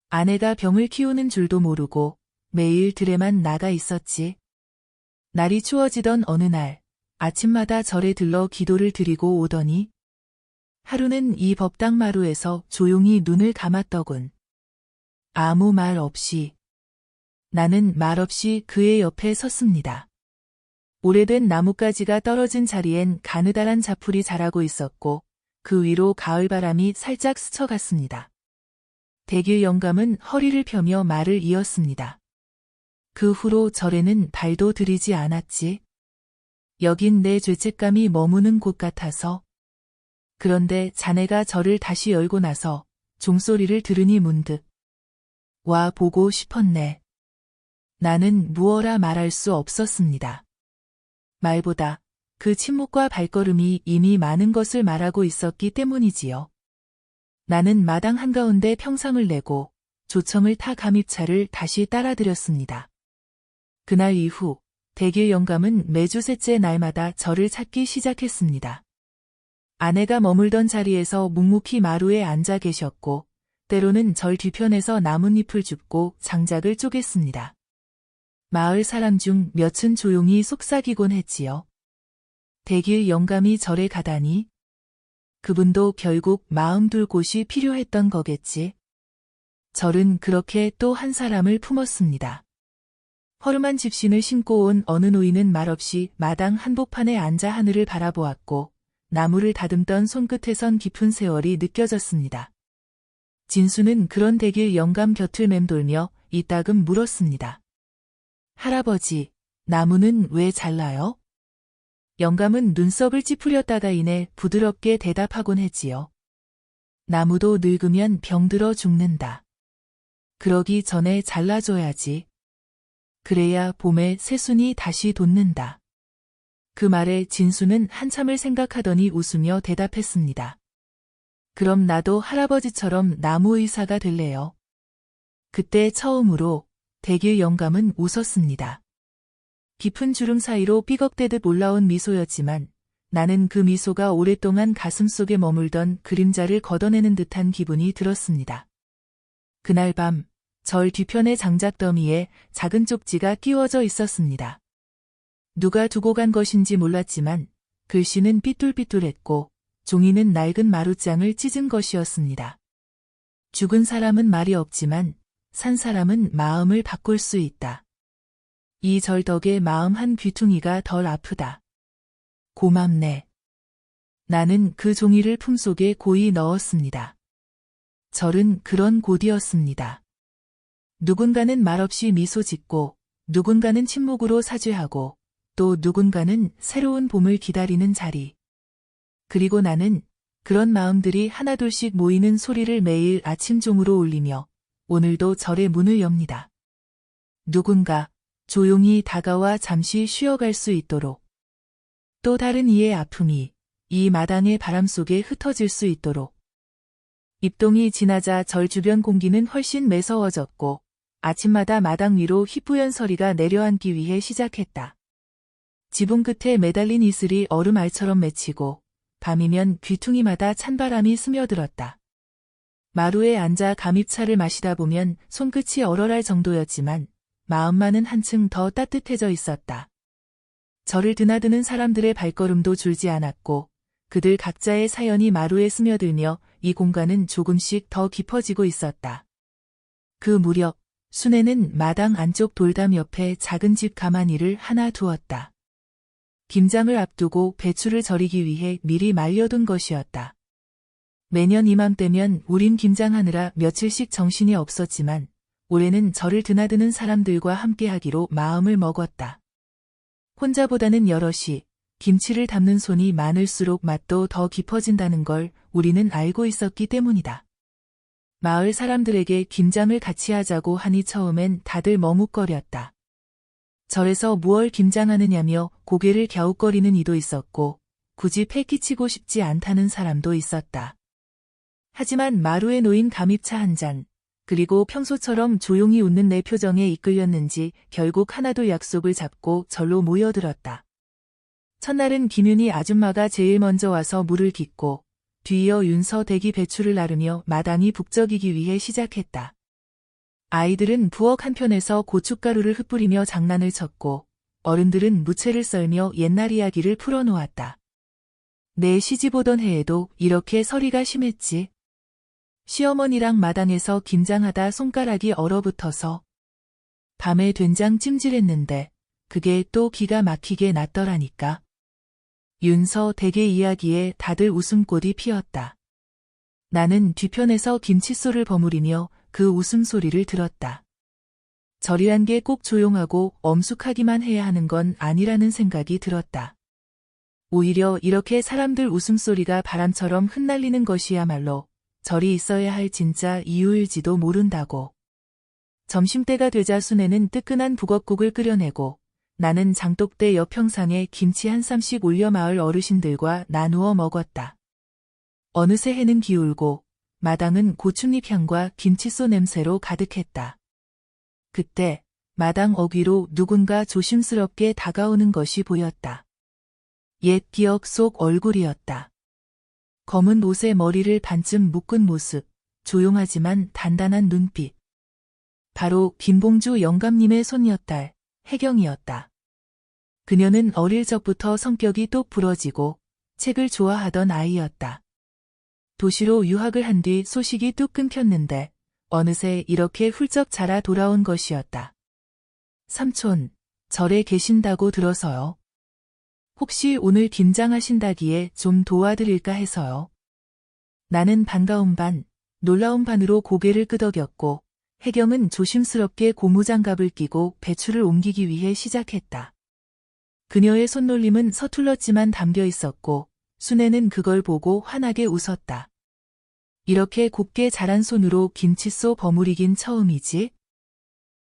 아내가 병을 키우는 줄도 모르고 매일 들에만 나가 있었지. 날이 추워지던 어느 날 아침마다 절에 들러 기도를 드리고 오더니 하루는 이 법당 마루에서 조용히 눈을 감았더군. 아무 말 없이. 나는 말없이 그의 옆에 섰습니다. 오래된 나뭇가지가 떨어진 자리엔 가느다란 자풀이 자라고 있었고 그 위로 가을바람이 살짝 스쳐갔습니다. 대길 영감은 허리를 펴며 말을 이었습니다. 그 후로 절에는 발도 들이지 않았지. 여긴 내 죄책감이 머무는 곳 같아서. 그런데 자네가 절을 다시 열고 나서 종소리를 들으니 문득 와 보고 싶었네. 나는 무어라 말할 수 없었습니다. 말보다 그 침묵과 발걸음이 이미 많은 것을 말하고 있었기 때문이지요. 나는 마당 한가운데 평상을 내고 조청을 타 감입차를 다시 따라들였습니다. 그날 이후 대길 영감은 매주 셋째 날마다 저를 찾기 시작했습니다. 아내가 머물던 자리에서 묵묵히 마루에 앉아 계셨고, 때로는 절 뒤편에서 나뭇잎을 줍고 장작을 쪼갰습니다. 마을 사람 중 몇은 조용히 속삭이곤 했지요. 대길 영감이 절에 가다니? 그분도 결국 마음 둘 곳이 필요했던 거겠지. 절은 그렇게 또 한 사람을 품었습니다. 허름한 집신을 신고 온 어느 노인은 말없이 마당 한복판에 앉아 하늘을 바라보았고, 나무를 다듬던 손끝에선 깊은 세월이 느껴졌습니다. 진수는 그런 대길 영감 곁을 맴돌며 이따금 물었습니다. 할아버지, 나무는 왜 잘라요? 영감은 눈썹을 찌푸렸다가 이내 부드럽게 대답하곤 했지요. 나무도 늙으면 병들어 죽는다. 그러기 전에 잘라줘야지. 그래야 봄에 새순이 다시 돋는다. 그 말에 진수는 한참을 생각하더니 웃으며 대답했습니다. 그럼 나도 할아버지처럼 나무 의사가 될래요. 그때 처음으로 대길 영감은 웃었습니다. 깊은 주름 사이로 삐걱대듯 올라온 미소였지만 나는 그 미소가 오랫동안 가슴속에 머물던 그림자를 걷어내는 듯한 기분이 들었습니다. 그날 밤, 절 뒤편의 장작더미에 작은 쪽지가 끼워져 있었습니다. 누가 두고 간 것인지 몰랐지만 글씨는 삐뚤삐뚤했고 종이는 낡은 마룻장을 찢은 것이었습니다. 죽은 사람은 말이 없지만 산 사람은 마음을 바꿀 수 있다. 이 절 덕에 마음 한 귀퉁이가 덜 아프다. 고맙네. 나는 그 종이를 품속에 고이 넣었습니다. 절은 그런 곳이었습니다. 누군가는 말없이 미소 짓고 누군가는 침묵으로 사죄하고 또 누군가는 새로운 봄을 기다리는 자리. 그리고 나는 그런 마음들이 하나둘씩 모이는 소리를 매일 아침 종으로 울리며 오늘도 절의 문을 엽니다. 누군가 조용히 다가와 잠시 쉬어갈 수 있도록. 또 다른 이의 아픔이 이 마당의 바람 속에 흩어질 수 있도록. 입동이 지나자 절 주변 공기는 훨씬 매서워졌고 아침마다 마당 위로 희뿌연 서리가 내려앉기 위해 시작했다. 지붕 끝에 매달린 이슬이 얼음알처럼 맺히고 밤이면 귀퉁이마다 찬바람이 스며들었다. 마루에 앉아 감입차를 마시다 보면 손끝이 얼얼할 정도였지만 마음만은 한층 더 따뜻해져 있었다. 저를 드나드는 사람들의 발걸음도 줄지 않았고 그들 각자의 사연이 마루에 스며들며 이 공간은 조금씩 더 깊어지고 있었다. 그 무렵 순애는 마당 안쪽 돌담 옆에 작은 집 가마니를 하나 두었다. 김장을 앞두고 배추를 절이기 위해 미리 말려둔 것이었다. 매년 이맘때면 우린 김장하느라 며칠씩 정신이 없었지만 올해는 저를 드나드는 사람들과 함께하기로 마음을 먹었다. 혼자보다는 여럿이 김치를 담는 손이 많을수록 맛도 더 깊어진다는 걸 우리는 알고 있었기 때문이다. 마을 사람들에게 김장을 같이 하자고 하니 처음엔 다들 머뭇거렸다. 절에서 무얼 김장하느냐며 고개를 갸웃거리는 이도 있었고 굳이 패기치고 싶지 않다는 사람도 있었다. 하지만 마루에 놓인 감입차 한 잔, 그리고 평소처럼 조용히 웃는 내 표정에 이끌렸는지 결국 하나둘 약속을 잡고 절로 모여들었다. 첫날은 김윤희 아줌마가 제일 먼저 와서 물을 깃고 뒤이어 윤서 대기 배추를 나르며 마당이 북적이기 위해 시작했다. 아이들은 부엌 한편에서 고춧가루를 흩뿌리며 장난을 쳤고 어른들은 무채를 썰며 옛날 이야기를 풀어놓았다. 내 시집 오던 해에도 이렇게 서리가 심했지. 시어머니랑 마당에서 김장하다 손가락이 얼어붙어서 밤에 된장 찜질했는데 그게 또 기가 막히게 났더라니까. 윤서 대게 이야기에 다들 웃음꽃이 피었다. 나는 뒤편에서 김칫솔을 버무리며 그 웃음소리를 들었다. 절이란 게 꼭 조용하고 엄숙하기만 해야 하는 건 아니라는 생각이 들었다. 오히려 이렇게 사람들 웃음소리가 바람처럼 흩날리는 것이야말로 절이 있어야 할 진짜 이유일지도 모른다고. 점심때가 되자 순애는 뜨끈한 북엇국을 끓여내고 나는 장독대 옆 평상에 김치 한 쌈씩 올려 마을 어르신들과 나누어 먹었다. 어느새 해는 기울고 마당은 고춧잎 향과 김칫솔 냄새로 가득했다. 그때 마당 어귀로 누군가 조심스럽게 다가오는 것이 보였다. 옛 기억 속 얼굴이었다. 검은 옷에 머리를 반쯤 묶은 모습, 조용하지만 단단한 눈빛. 바로 김봉주 영감님의 손녀딸, 혜경이었다. 그녀는 어릴 적부터 성격이 똑 부러지고 책을 좋아하던 아이였다. 도시로 유학을 한 뒤 소식이 뚝 끊겼는데 어느새 이렇게 훌쩍 자라 돌아온 것이었다. 삼촌, 절에 계신다고 들어서요. 혹시 오늘 김장하신다기에 좀 도와드릴까 해서요. 나는 반가운 반, 놀라운 반으로 고개를 끄덕였고 혜경은 조심스럽게 고무장갑을 끼고 배추를 옮기기 위해 시작했다. 그녀의 손놀림은 서툴렀지만 담겨 있었고 순애는 그걸 보고 환하게 웃었다. 이렇게 곱게 자란 손으로 김치소 버무리긴 처음이지?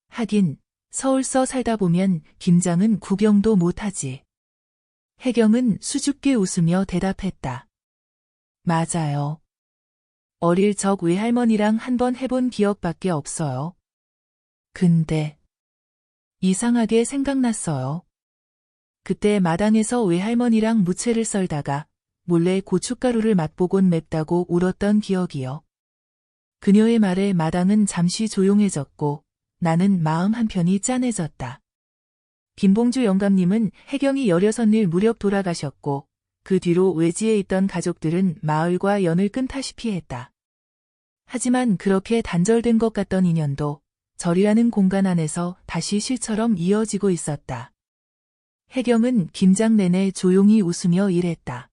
하긴 서울서 살다 보면 김장은 구경도 못하지. 혜경은 수줍게 웃으며 대답했다. 맞아요. 어릴 적 외할머니랑 한번 해본 기억밖에 없어요. 근데 이상하게 생각났어요. 그때 마당에서 외할머니랑 무채를 썰다가 몰래 고춧가루를 맛보곤 맵다고 울었던 기억이요. 그녀의 말에 마당은 잠시 조용해졌고 나는 마음 한편이 짠해졌다. 김봉주 영감님은 혜경이 16일 무렵 돌아가셨고 그 뒤로 외지에 있던 가족들은 마을과 연을 끊다시피 했다. 하지만 그렇게 단절된 것 같던 인연도 절이라는 공간 안에서 다시 실처럼 이어지고 있었다. 혜경은 김장 내내 조용히 웃으며 일했다.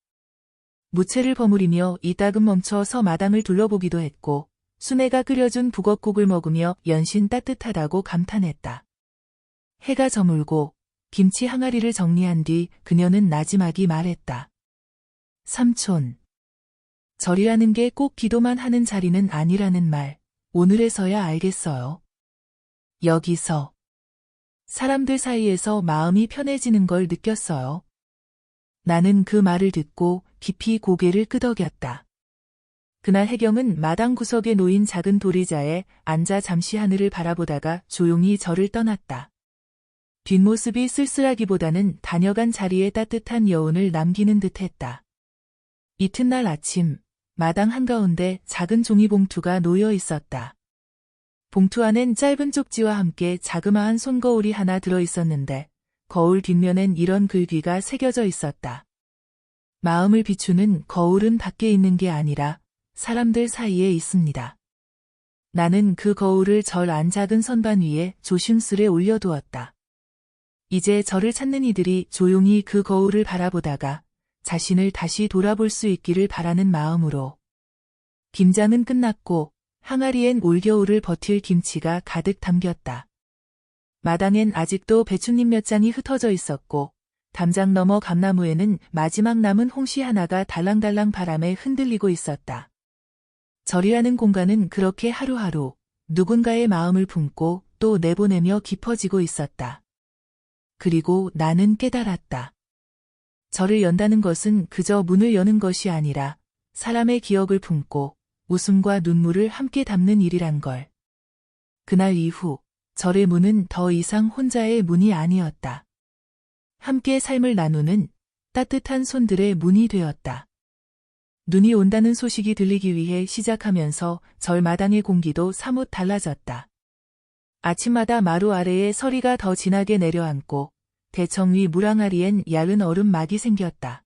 무채를 버무리며 이따금 멈춰서 마당을 둘러보기도 했고 순애가 끓여준 북엇국을 먹으며 연신 따뜻하다고 감탄했다. 해가 저물고 김치 항아리를 정리한 뒤 그녀는 나지막이 말했다. 삼촌, 절이라는 게 꼭 기도만 하는 자리는 아니라는 말, 오늘에서야 알겠어요. 여기서 사람들 사이에서 마음이 편해지는 걸 느꼈어요. 나는 그 말을 듣고 깊이 고개를 끄덕였다. 그날 혜경은 마당 구석에 놓인 작은 도리자에 앉아 잠시 하늘을 바라보다가 조용히 절을 떠났다. 뒷모습이 쓸쓸하기보다는 다녀간 자리에 따뜻한 여운을 남기는 듯했다. 이튿날 아침, 마당 한가운데 작은 종이봉투가 놓여 있었다. 봉투 안엔 짧은 쪽지와 함께 자그마한 손거울이 하나 들어 있었는데 거울 뒷면엔 이런 글귀가 새겨져 있었다. 마음을 비추는 거울은 밖에 있는 게 아니라 사람들 사이에 있습니다. 나는 그 거울을 절 안 작은 선반 위에 조심스레 올려두었다. 이제 저를 찾는 이들이 조용히 그 거울을 바라보다가 자신을 다시 돌아볼 수 있기를 바라는 마음으로. 김장은 끝났고 항아리엔 올겨울을 버틸 김치가 가득 담겼다. 마당엔 아직도 배춧잎 몇 장이 흩어져 있었고 담장 너머 감나무에는 마지막 남은 홍시 하나가 달랑달랑 바람에 흔들리고 있었다. 절이라는 공간은 그렇게 하루하루 누군가의 마음을 품고 또 내보내며 깊어지고 있었다. 그리고 나는 깨달았다. 절을 연다는 것은 그저 문을 여는 것이 아니라 사람의 기억을 품고 웃음과 눈물을 함께 담는 일이란 걸. 그날 이후 절의 문은 더 이상 혼자의 문이 아니었다. 함께 삶을 나누는 따뜻한 손들의 문이 되었다. 눈이 온다는 소식이 들리기 위해 시작하면서 절 마당의 공기도 사뭇 달라졌다. 아침마다 마루 아래에 서리가 더 진하게 내려앉고 대청 위 물항아리엔 얇은 얼음막이 생겼다.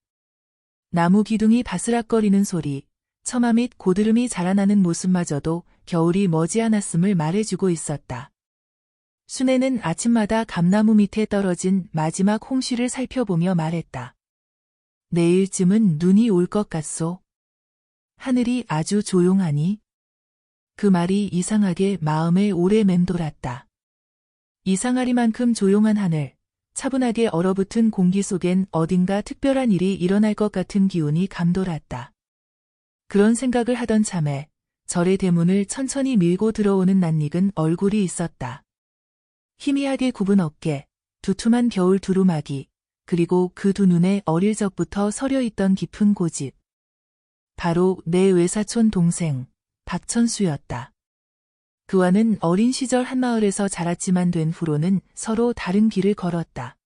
나무 기둥이 바스락거리는 소리, 처마 및 고드름이 자라나는 모습마저도 겨울이 머지않았음을 말해주고 있었다. 순애는 아침마다 감나무 밑에 떨어진 마지막 홍시를 살펴보며 말했다. 내일쯤은 눈이 올 것 같소. 하늘이 아주 조용하니? 그 말이 이상하게 마음에 오래 맴돌았다. 이상하리만큼 조용한 하늘, 차분하게 얼어붙은 공기 속엔 어딘가 특별한 일이 일어날 것 같은 기운이 감돌았다. 그런 생각을 하던 참에 절의 대문을 천천히 밀고 들어오는 낯익은 얼굴이 있었다. 희미하게 굽은 어깨, 두툼한 겨울 두루마기, 그리고 그 두 눈에 어릴 적부터 서려있던 깊은 고집. 바로 내 외사촌 동생, 박천수였다. 그와는 어린 시절 한마을에서 자랐지만 된 후로는 서로 다른 길을 걸었다.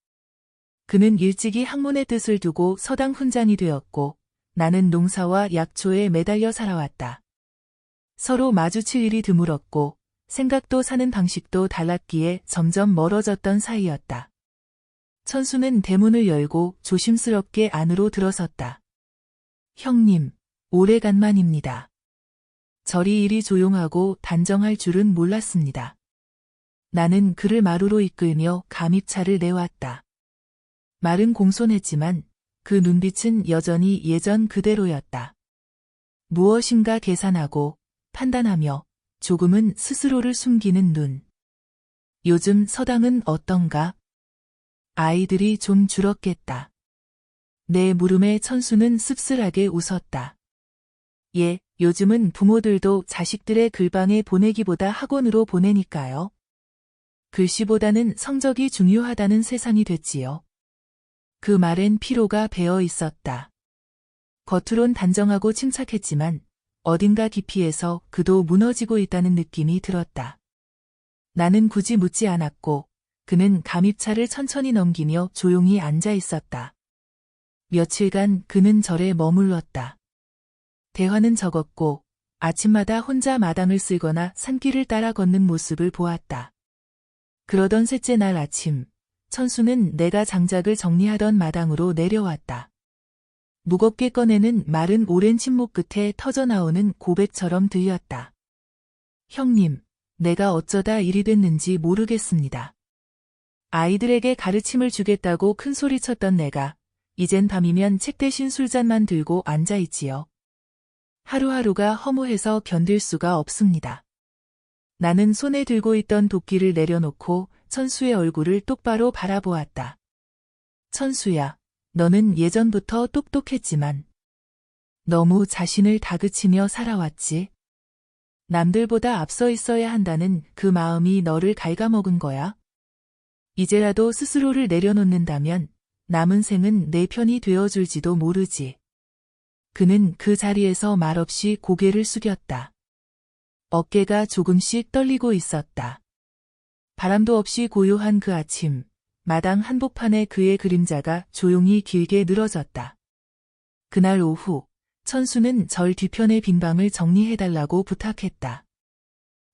그는 일찍이 학문의 뜻을 두고 서당 훈장이 되었고 나는 농사와 약초에 매달려 살아왔다. 서로 마주칠 일이 드물었고 생각도 사는 방식도 달랐기에 점점 멀어졌던 사이였다. 천수는 대문을 열고 조심스럽게 안으로 들어섰다. 형님, 오래간만입니다. 절이 이리 조용하고 단정할 줄은 몰랐습니다. 나는 그를 마루로 이끌며 감입차를 내왔다. 말은 공손했지만 그 눈빛은 여전히 예전 그대로였다. 무엇인가 계산하고 판단하며 조금은 스스로를 숨기는 눈. 요즘 서당은 어떤가? 아이들이 좀 줄었겠다. 내 물음에 천수는 씁쓸하게 웃었다. 예, 요즘은 부모들도 자식들의 글방에 보내기보다 학원으로 보내니까요. 글씨보다는 성적이 중요하다는 세상이 됐지요. 그 말엔 피로가 배어 있었다. 겉으론 단정하고 침착했지만 어딘가 깊이에서 그도 무너지고 있다는 느낌이 들었다. 나는 굳이 묻지 않았고 그는 감입차를 천천히 넘기며 조용히 앉아 있었다. 며칠간 그는 절에 머물렀다. 대화는 적었고 아침마다 혼자 마당을 쓸거나 산길을 따라 걷는 모습을 보았다. 그러던 셋째 날 아침, 천수는 내가 장작을 정리하던 마당으로 내려왔다. 무겁게 꺼내는 마른 오랜 침묵 끝에 터져나오는 고백처럼 들렸다. 형님, 내가 어쩌다 이리 됐는지 모르겠습니다. 아이들에게 가르침을 주겠다고 큰 소리쳤던 내가 이젠 밤이면 책 대신 술잔만 들고 앉아있지요. 하루하루가 허무해서 견딜 수가 없습니다. 나는 손에 들고 있던 도끼를 내려놓고 천수의 얼굴을 똑바로 바라보았다. 천수야, 너는 예전부터 똑똑했지만 너무 자신을 다그치며 살아왔지. 남들보다 앞서 있어야 한다는 그 마음이 너를 갉아먹은 거야. 이제라도 스스로를 내려놓는다면 남은 생은 내 편이 되어줄지도 모르지. 그는 그 자리에서 말없이 고개를 숙였다. 어깨가 조금씩 떨리고 있었다. 바람도 없이 고요한 그 아침, 마당 한복판에 그의 그림자가 조용히 길게 늘어졌다. 그날 오후, 천수는 절 뒤편의 빈 방을 정리해달라고 부탁했다.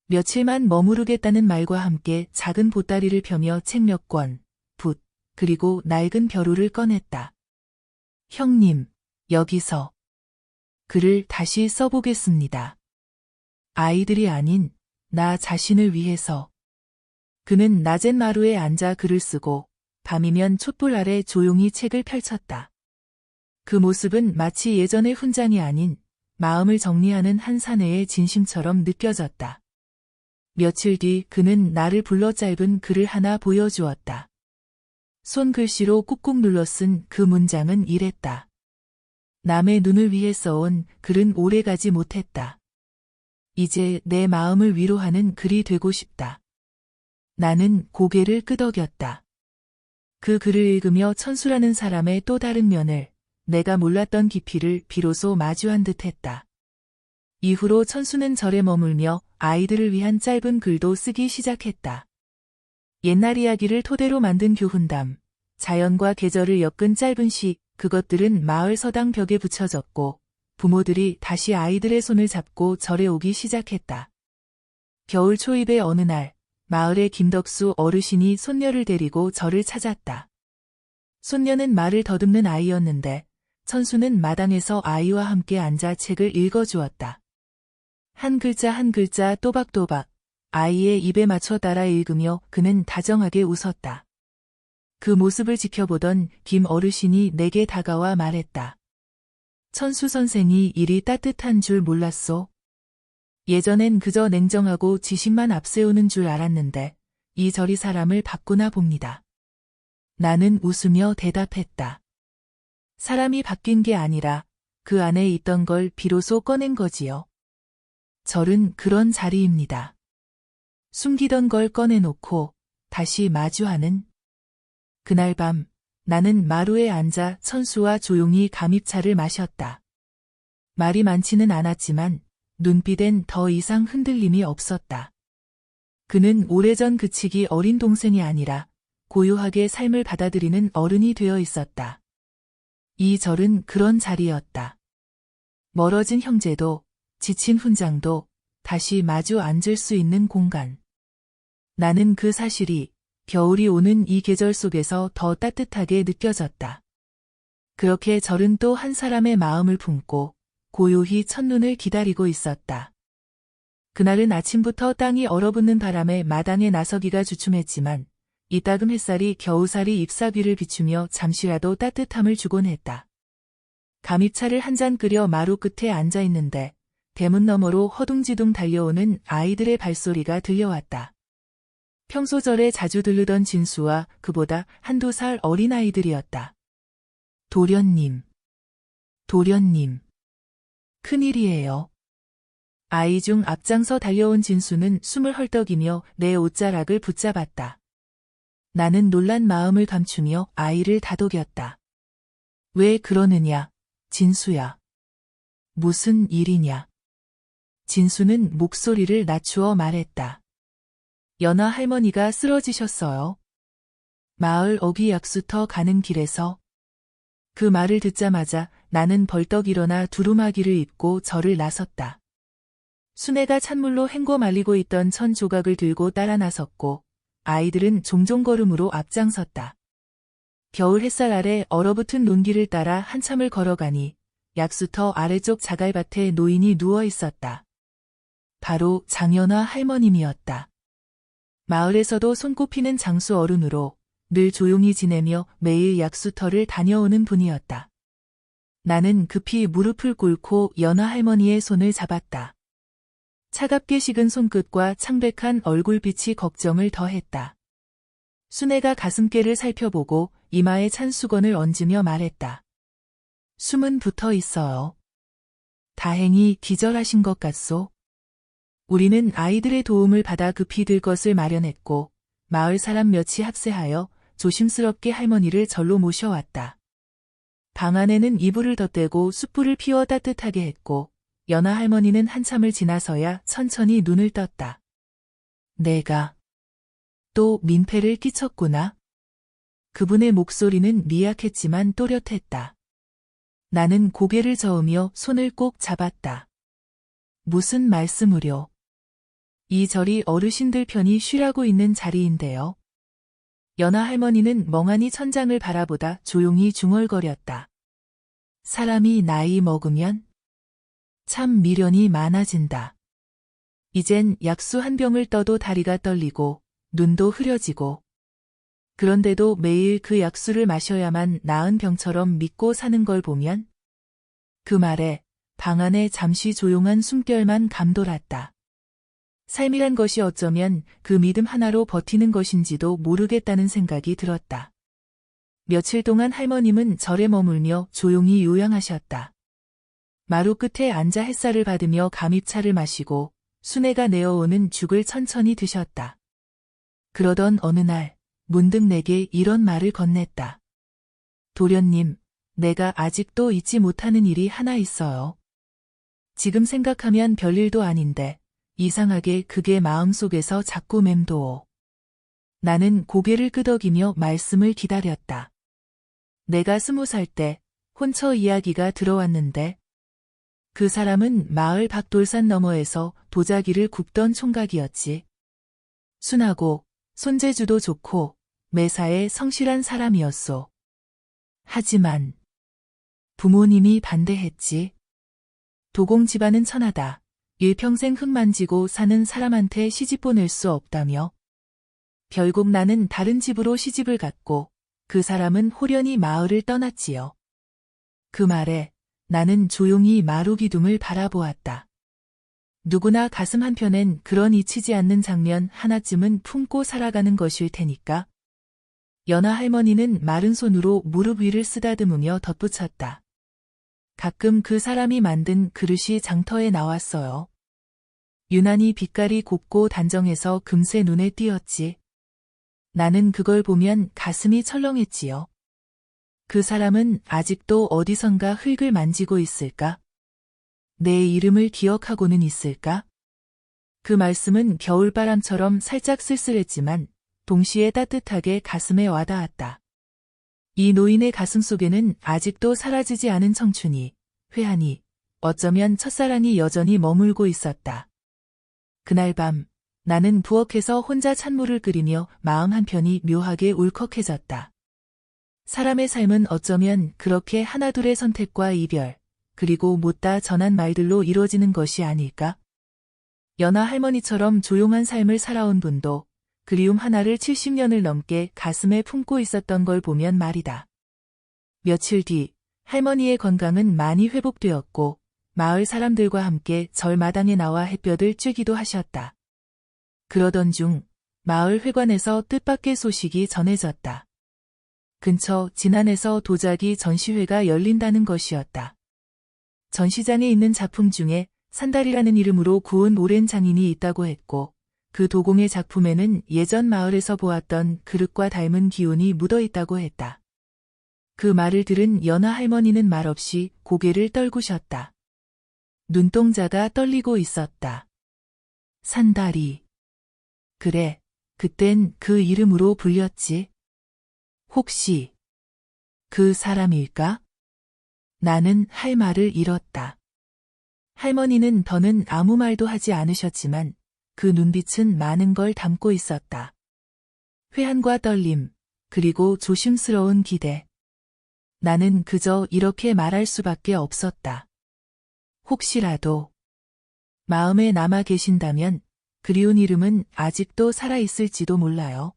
며칠만 머무르겠다는 말과 함께 작은 보따리를 펴며 책 몇 권, 붓, 그리고 낡은 벼루를 꺼냈다. 형님, 여기서 글을 다시 써보겠습니다. 아이들이 아닌 나 자신을 위해서. 그는 낮은 마루에 앉아 글을 쓰고 밤이면 촛불 아래 조용히 책을 펼쳤다. 그 모습은 마치 예전의 훈장이 아닌 마음을 정리하는 한 사내의 진심처럼 느껴졌다. 며칠 뒤 그는 나를 불러 짧은 글을 하나 보여주었다. 손글씨로 꾹꾹 눌러 쓴 그 문장은 이랬다. 남의 눈을 위해 써온 글은 오래가지 못했다. 이제 내 마음을 위로하는 글이 되고 싶다. 나는 고개를 끄덕였다. 그 글을 읽으며 천수라는 사람의 또 다른 면을, 내가 몰랐던 깊이를 비로소 마주한 듯했다. 이후로 천수는 절에 머물며 아이들을 위한 짧은 글도 쓰기 시작했다. 옛날 이야기를 토대로 만든 교훈담, 자연과 계절을 엮은 짧은 시, 그것들은 마을 서당 벽에 붙여졌고 부모들이 다시 아이들의 손을 잡고 절에 오기 시작했다. 겨울 초입의 어느 날, 마을의 김덕수 어르신이 손녀를 데리고 절을 찾았다. 손녀는 말을 더듬는 아이였는데 천수는 마당에서 아이와 함께 앉아 책을 읽어주었다. 한 글자 한 글자 또박또박 아이의 입에 맞춰 따라 읽으며 그는 다정하게 웃었다. 그 모습을 지켜보던 김 어르신이 내게 다가와 말했다. 천수 선생이 이리 따뜻한 줄 몰랐소. 예전엔 그저 냉정하고 지식만 앞세우는 줄 알았는데 이 절이 사람을 바꾸나 봅니다. 나는 웃으며 대답했다. 사람이 바뀐 게 아니라 그 안에 있던 걸 비로소 꺼낸 거지요. 절은 그런 자리입니다. 숨기던 걸 꺼내놓고 다시 마주하는. 그날 밤 나는 마루에 앉아 천수와 조용히 감입차를 마셨다. 말이 많지는 않았지만 눈빛엔 더 이상 흔들림이 없었다. 그는 오래전 그치기 어린 동생이 아니라 고요하게 삶을 받아들이는 어른이 되어 있었다. 이 절은 그런 자리였다. 멀어진 형제도, 지친 훈장도 다시 마주 앉을 수 있는 공간. 나는 그 사실이 겨울이 오는 이 계절 속에서 더 따뜻하게 느껴졌다. 그렇게 절은 또 한 사람의 마음을 품고 고요히 첫눈을 기다리고 있었다. 그날은 아침부터 땅이 얼어붙는 바람에 마당에 나서기가 주춤했지만 이따금 햇살이 겨우살이 잎사귀를 비추며 잠시라도 따뜻함을 주곤 했다. 감입차를 한 잔 끓여 마루 끝에 앉아 있는데 대문 너머로 허둥지둥 달려오는 아이들의 발소리가 들려왔다. 평소 절에 자주 들르던 진수와 그보다 한두 살 어린 아이들이었다. 도련님. 도련님. 큰일이에요. 아이 중 앞장서 달려온 진수는 숨을 헐떡이며 내 옷자락을 붙잡았다. 나는 놀란 마음을 감추며 아이를 다독였다. 왜 그러느냐, 진수야. 무슨 일이냐. 진수는 목소리를 낮추어 말했다. 연하 할머니가 쓰러지셨어요. 마을 어귀 약수터 가는 길에서. 그 말을 듣자마자 나는 벌떡 일어나 두루마기를 입고 절을 나섰다. 수내가 찬물로 헹궈 말리고 있던 천 조각을 들고 따라 나섰고 아이들은 종종걸음으로 앞장섰다. 겨울 햇살 아래 얼어붙은 논길을 따라 한참을 걸어가니 약수터 아래쪽 자갈밭에 노인이 누워 있었다. 바로 장연화 할머님이었다. 마을에서도 손꼽히는 장수 어른으로 늘 조용히 지내며 매일 약수터를 다녀오는 분이었다. 나는 급히 무릎을 꿇고 연화 할머니의 손을 잡았다. 차갑게 식은 손끝과 창백한 얼굴빛이 걱정을 더했다. 순애가 가슴께를 살펴보고 이마에 찬 수건을 얹으며 말했다. 숨은 붙어 있어요. 다행히 기절하신 것 같소. 우리는 아이들의 도움을 받아 급히 들 것을 마련했고 마을 사람 몇이 합세하여 조심스럽게 할머니를 절로 모셔왔다. 방 안에는 이불을 덧대고 숯불을 피워 따뜻하게 했고 연하 할머니는 한참을 지나서야 천천히 눈을 떴다. 내가 또 민폐를 끼쳤구나. 그분의 목소리는 미약했지만 또렷했다. 나는 고개를 저으며 손을 꼭 잡았다. 무슨 말씀으려. 이 절이 어르신들 편히 쉬라고 있는 자리인데요. 연하 할머니는 멍하니 천장을 바라보다 조용히 중얼거렸다. 사람이 나이 먹으면 참 미련이 많아진다. 이젠 약수 한 병을 떠도 다리가 떨리고 눈도 흐려지고 그런데도 매일 그 약수를 마셔야만 나은 병처럼 믿고 사는 걸 보면 그 말에 방 안에 잠시 조용한 숨결만 감돌았다. 삶이란 것이 어쩌면 그 믿음 하나로 버티는 것인지도 모르겠다는 생각이 들었다. 며칠 동안 할머님은 절에 머물며 조용히 요양하셨다. 마루 끝에 앉아 햇살을 받으며 감입차를 마시고 순애가 내어오는 죽을 천천히 드셨다. 그러던 어느 날 문득 내게 이런 말을 건넸다. 도련님, 내가 아직도 잊지 못하는 일이 하나 있어요. 지금 생각하면 별일도 아닌데 이상하게 그게 마음속에서 자꾸 맴도오. 나는 고개를 끄덕이며 말씀을 기다렸다. 내가 20살 때 혼처 이야기가 들어왔는데 그 사람은 마을 박돌산 너머에서 도자기를 굽던 총각이었지. 순하고 손재주도 좋고 매사에 성실한 사람이었소. 하지만 부모님이 반대했지. 도공 집안은 천하다. 일평생 흙 만지고 사는 사람한테 시집 보낼 수 없다며. 결국 나는 다른 집으로 시집을 갔고 그 사람은 홀연히 마을을 떠났지요. 그 말에 나는 조용히 마루 기둥을 바라보았다. 누구나 가슴 한편엔 그런 잊히지 않는 장면 하나쯤은 품고 살아가는 것일 테니까. 연하 할머니는 마른 손으로 무릎 위를 쓰다듬으며 덧붙였다. 가끔 그 사람이 만든 그릇이 장터에 나왔어요. 유난히 빛깔이 곱고 단정해서 금세 눈에 띄었지. 나는 그걸 보면 가슴이 철렁했지요. 그 사람은 아직도 어디선가 흙을 만지고 있을까? 내 이름을 기억하고는 있을까? 그 말씀은 겨울바람처럼 살짝 쓸쓸했지만 동시에 따뜻하게 가슴에 와닿았다. 이 노인의 가슴 속에는 아직도 사라지지 않은 청춘이, 회한이, 어쩌면 첫사랑이 여전히 머물고 있었다. 그날 밤 나는 부엌에서 혼자 찬물을 끓이며 마음 한편이 묘하게 울컥해졌다. 사람의 삶은 어쩌면 그렇게 하나둘의 선택과 이별, 그리고 못다 전한 말들로 이루어지는 것이 아닐까? 연하 할머니처럼 조용한 삶을 살아온 분도 그리움 하나를 70년을 넘게 가슴에 품고 있었던 걸 보면 말이다. 며칠 뒤 할머니의 건강은 많이 회복되었고 마을 사람들과 함께 절마당에 나와 햇볕을 쬐기도 하셨다. 그러던 중 마을 회관에서 뜻밖의 소식이 전해졌다. 근처 진안에서 도자기 전시회가 열린다는 것이었다. 전시장에 있는 작품 중에 산달이라는 이름으로 구운 오랜 장인이 있다고 했고 그 도공의 작품에는 예전 마을에서 보았던 그릇과 닮은 기운이 묻어 있다고 했다. 그 말을 들은 연하 할머니는 말없이 고개를 떨구셨다. 눈동자가 떨리고 있었다. 산달이. 그래, 그땐 그 이름으로 불렸지. 혹시 그 사람일까? 나는 할 말을 잃었다. 할머니는 더는 아무 말도 하지 않으셨지만 그 눈빛은 많은 걸 담고 있었다. 회한과 떨림, 그리고 조심스러운 기대. 나는 그저 이렇게 말할 수밖에 없었다. 혹시라도 마음에 남아 계신다면 그리운 이름은 아직도 살아있을지도 몰라요.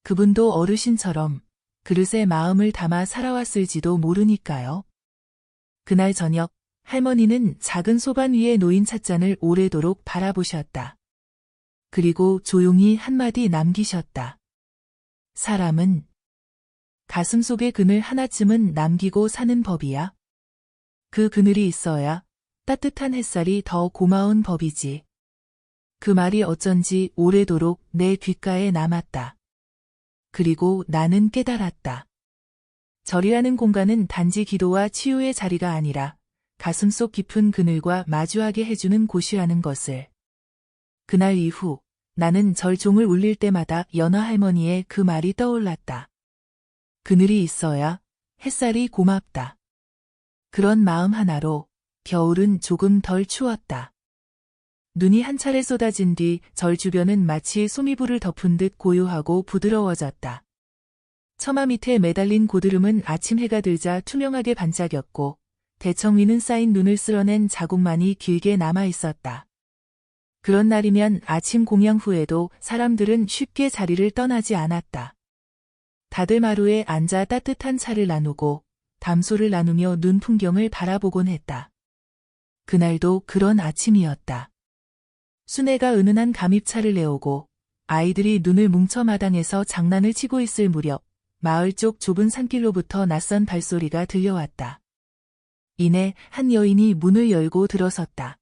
그분도 어르신처럼 그릇에 마음을 담아 살아왔을지도 모르니까요. 그날 저녁 할머니는 작은 소반 위에 놓인 찻잔을 오래도록 바라보셨다. 그리고 조용히 한마디 남기셨다. 사람은 가슴속에 그늘 하나쯤은 남기고 사는 법이야. 그 그늘이 있어야 따뜻한 햇살이 더 고마운 법이지. 그 말이 어쩐지 오래도록 내 귓가에 남았다. 그리고 나는 깨달았다. 절이라는 공간은 단지 기도와 치유의 자리가 아니라 가슴속 깊은 그늘과 마주하게 해주는 곳이라는 것을. 그날 이후 나는 절종을 울릴 때마다 연하 할머니의 그 말이 떠올랐다. 그늘이 있어야 햇살이 고맙다. 그런 마음 하나로 겨울은 조금 덜 추웠다. 눈이 한 차례 쏟아진 뒤 절 주변은 마치 소미불을 덮은 듯 고요하고 부드러워졌다. 처마 밑에 매달린 고드름은 아침 해가 들자 투명하게 반짝였고 대청 위는 쌓인 눈을 쓸어낸 자국만이 길게 남아 있었다. 그런 날이면 아침 공양 후에도 사람들은 쉽게 자리를 떠나지 않았다. 다들 마루에 앉아 따뜻한 차를 나누고 담소를 나누며 눈 풍경을 바라보곤 했다. 그날도 그런 아침이었다. 수내가 은은한 감입차를 내오고 아이들이 눈을 뭉쳐 마당에서 장난을 치고 있을 무렵 마을 쪽 좁은 산길로부터 낯선 발소리가 들려왔다. 이내 한 여인이 문을 열고 들어섰다.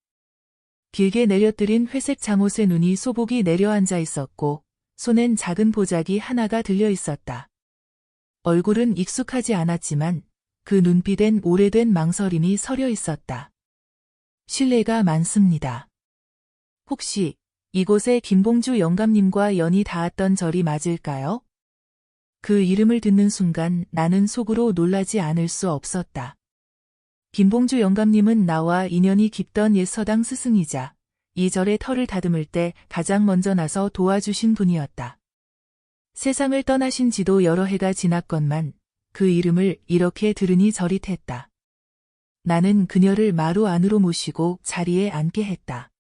길게 내려뜨린 회색 잠옷에 눈이 소복이 내려앉아 있었고 손엔 작은 보자기 하나가 들려 있었다. 얼굴은 익숙하지 않았지만 그 눈빛엔 오래된 망설임이 서려 있었다. 실례가 많습니다. 혹시 이곳에 김봉주 영감님과 연이 닿았던 절이 맞을까요? 그 이름을 듣는 순간 나는 속으로 놀라지 않을 수 없었다. 김봉주 영감님은 나와 인연이 깊던 옛 서당 스승이자 이 절의 터를 다듬을 때 가장 먼저 나서 도와주신 분이었다. 세상을 떠나신 지도 여러 해가 지났건만 그 이름을 이렇게 들으니 저릿했다. 나는 그녀를 마루 안으로 모시고 자리에 앉게 했다.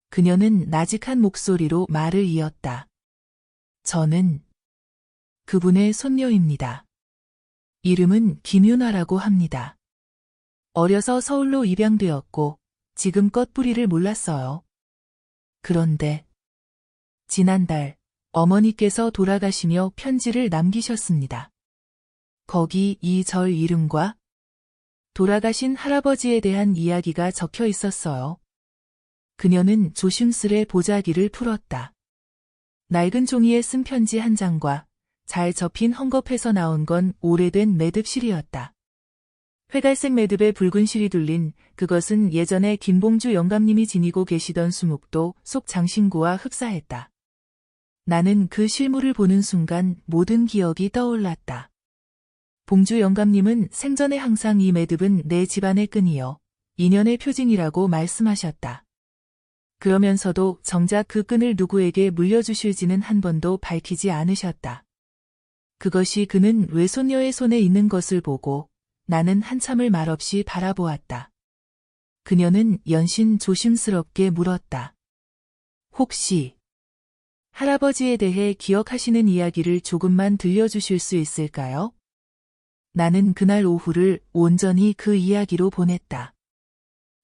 그녀는 나직한 목소리로 말을 이었다. 저는 그분의 손녀입니다. 이름은 김윤화라고 합니다. 어려서 서울로 입양되었고 지금껏 뿌리를 몰랐어요. 그런데 지난달 어머니께서 돌아가시며 편지를 남기셨습니다. 거기 이 절 이름과 돌아가신 할아버지에 대한 이야기가 적혀 있었어요. 그녀는 조심스레 보자기를 풀었다. 낡은 종이에 쓴 편지 한 장과 잘 접힌 헝겊에서 나온 건 오래된 매듭실이었다. 회갈색 매듭에 붉은 실이 둘린 그것은 예전에 김봉주 영감님이 지니고 계시던 수묵도 속 장신구와 흡사했다. 나는 그 실물을 보는 순간 모든 기억이 떠올랐다. 봉주 영감님은 생전에 항상 이 매듭은 내 집안의 끈이요, 인연의 표징이라고 말씀하셨다. 그러면서도 정작 그 끈을 누구에게 물려주실지는 한 번도 밝히지 않으셨다. 그것이 그는 외손녀의 손에 있는 것을 보고 나는 한참을 말없이 바라보았다. 그녀는 연신 조심스럽게 물었다. 혹시 할아버지에 대해 기억하시는 이야기를 조금만 들려주실 수 있을까요? 나는 그날 오후를 온전히 그 이야기로 보냈다.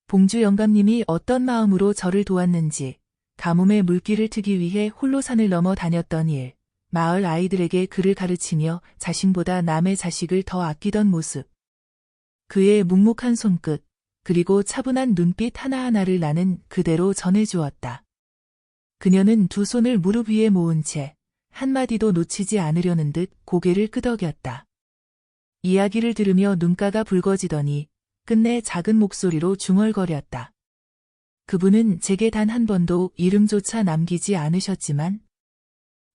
봉주 영감님이 어떤 마음으로 저를 도왔는지, 가뭄의 물기를 트기 위해 홀로 산을 넘어 다녔던 일, 마을 아이들에게 글을 가르치며 자신보다 남의 자식을 더 아끼던 모습, 그의 묵묵한 손끝, 그리고 차분한 눈빛 하나하나를 나는 그대로 전해주었다. 그녀는 두 손을 무릎 위에 모은 채 한마디도 놓치지 않으려는 듯 고개를 끄덕였다. 이야기를 들으며 눈가가 붉어지더니 끝내 작은 목소리로 중얼거렸다. 그분은 제게 단 한 번도 이름조차 남기지 않으셨지만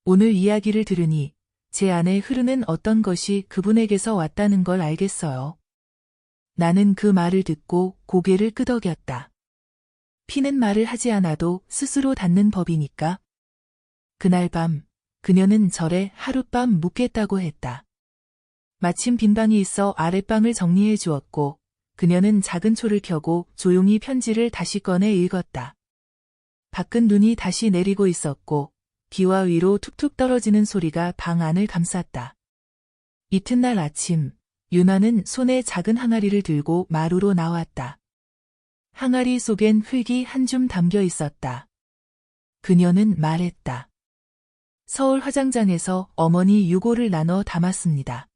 오늘 이야기를 들으니 제 안에 흐르는 어떤 것이 그분에게서 왔다는 걸 알겠어요. 나는 그 말을 듣고 고개를 끄덕였다. 피는 말을 하지 않아도 스스로 닿는 법이니까. 그날 밤 그녀는 절에 하룻밤 묵겠다고 했다. 마침 빈방이 있어 아랫방을 정리해 주었고 그녀는 작은 초를 켜고 조용히 편지를 다시 꺼내 읽었다. 밖은 눈이 다시 내리고 있었고 비와 위로 툭툭 떨어지는 소리가 방 안을 감쌌다. 이튿날 아침 윤아는 손에 작은 항아리를 들고 마루로 나왔다. 항아리 속엔 흙이 한 줌 담겨 있었다. 그녀는 말했다. 서울 화장장에서 어머니 유고를 나눠 담았습니다.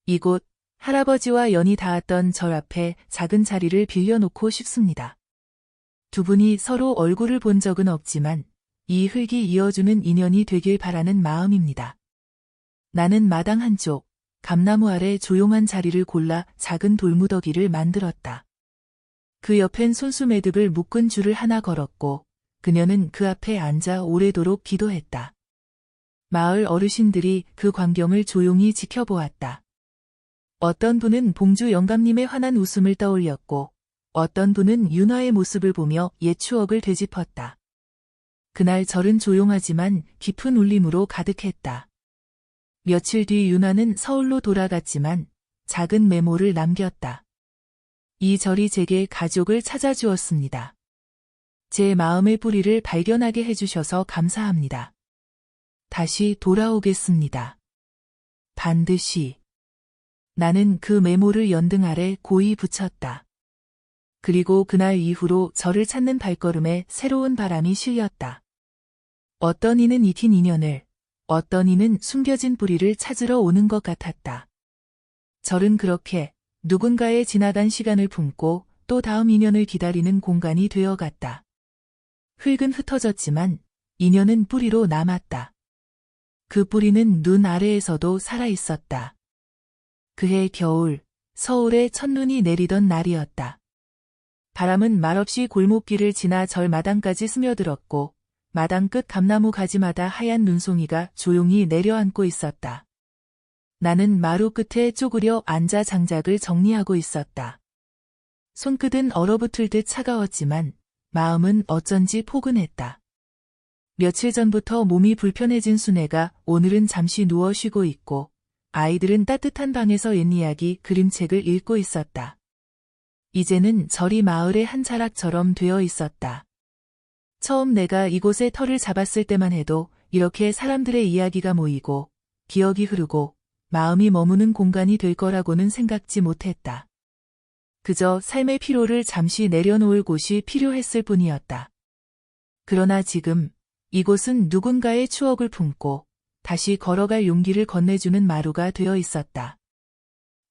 이곳 할아버지와 연이 닿았던 절 앞에 작은 자리를 빌려놓고 싶습니다. 두 분이 서로 얼굴을 본 적은 없지만 이 흙이 이어주는 인연이 되길 바라는 마음입니다. 나는 마당 한쪽 감나무 아래 조용한 자리를 골라 작은 돌무더기를 만들었다. 그 옆엔 손수 매듭을 묶은 줄을 하나 걸었고 그녀는 그 앞에 앉아 오래도록 기도했다. 마을 어르신들이 그 광경을 조용히 지켜보았다. 어떤 분은 봉주 영감님의 환한 웃음을 떠올렸고 어떤 분은 윤화의 모습을 보며 옛 추억을 되짚었다. 그날 절은 조용하지만 깊은 울림으로 가득했다. 며칠 뒤 윤화는 서울로 돌아갔지만 작은 메모를 남겼다. 이 절이 제게 가족을 찾아주었습니다. 제 마음의 뿌리를 발견하게 해주셔서 감사합니다. 다시 돌아오겠습니다. 반드시. 나는 그 메모를 연등 아래 고이 붙였다. 그리고 그날 이후로 저를 찾는 발걸음에 새로운 바람이 실렸다. 어떤 이는 익힌 인연을, 어떤 이는 숨겨진 뿌리를 찾으러 오는 것 같았다. 절은 그렇게 누군가의 지나간 시간을 품고 또 다음 인연을 기다리는 공간이 되어갔다. 흙은 흩어졌지만 인연은 뿌리로 남았다. 그 뿌리는 눈 아래에서도 살아있었다. 그해 겨울, 서울에 첫눈이 내리던 날이었다. 바람은 말없이 골목길을 지나 절 마당까지 스며들었고 마당 끝 감나무 가지마다 하얀 눈송이가 조용히 내려앉고 있었다. 나는 마루 끝에 쪼그려 앉아 장작을 정리하고 있었다. 손끝은 얼어붙을 듯 차가웠지만 마음은 어쩐지 포근했다. 며칠 전부터 몸이 불편해진 순애가 오늘은 잠시 누워 쉬고 있고 아이들은 따뜻한 방에서 옛 이야기 그림책을 읽고 있었다. 이제는 절이 마을의 한 자락처럼 되어 있었다. 처음 내가 이곳에 터를 잡았을 때만 해도 이렇게 사람들의 이야기가 모이고 기억이 흐르고 마음이 머무는 공간이 될 거라고는 생각지 못했다. 그저 삶의 피로를 잠시 내려놓을 곳이 필요했을 뿐이었다. 그러나 지금 이곳은 누군가의 추억을 품고 다시 걸어갈 용기를 건네주는 마루가 되어 있었다.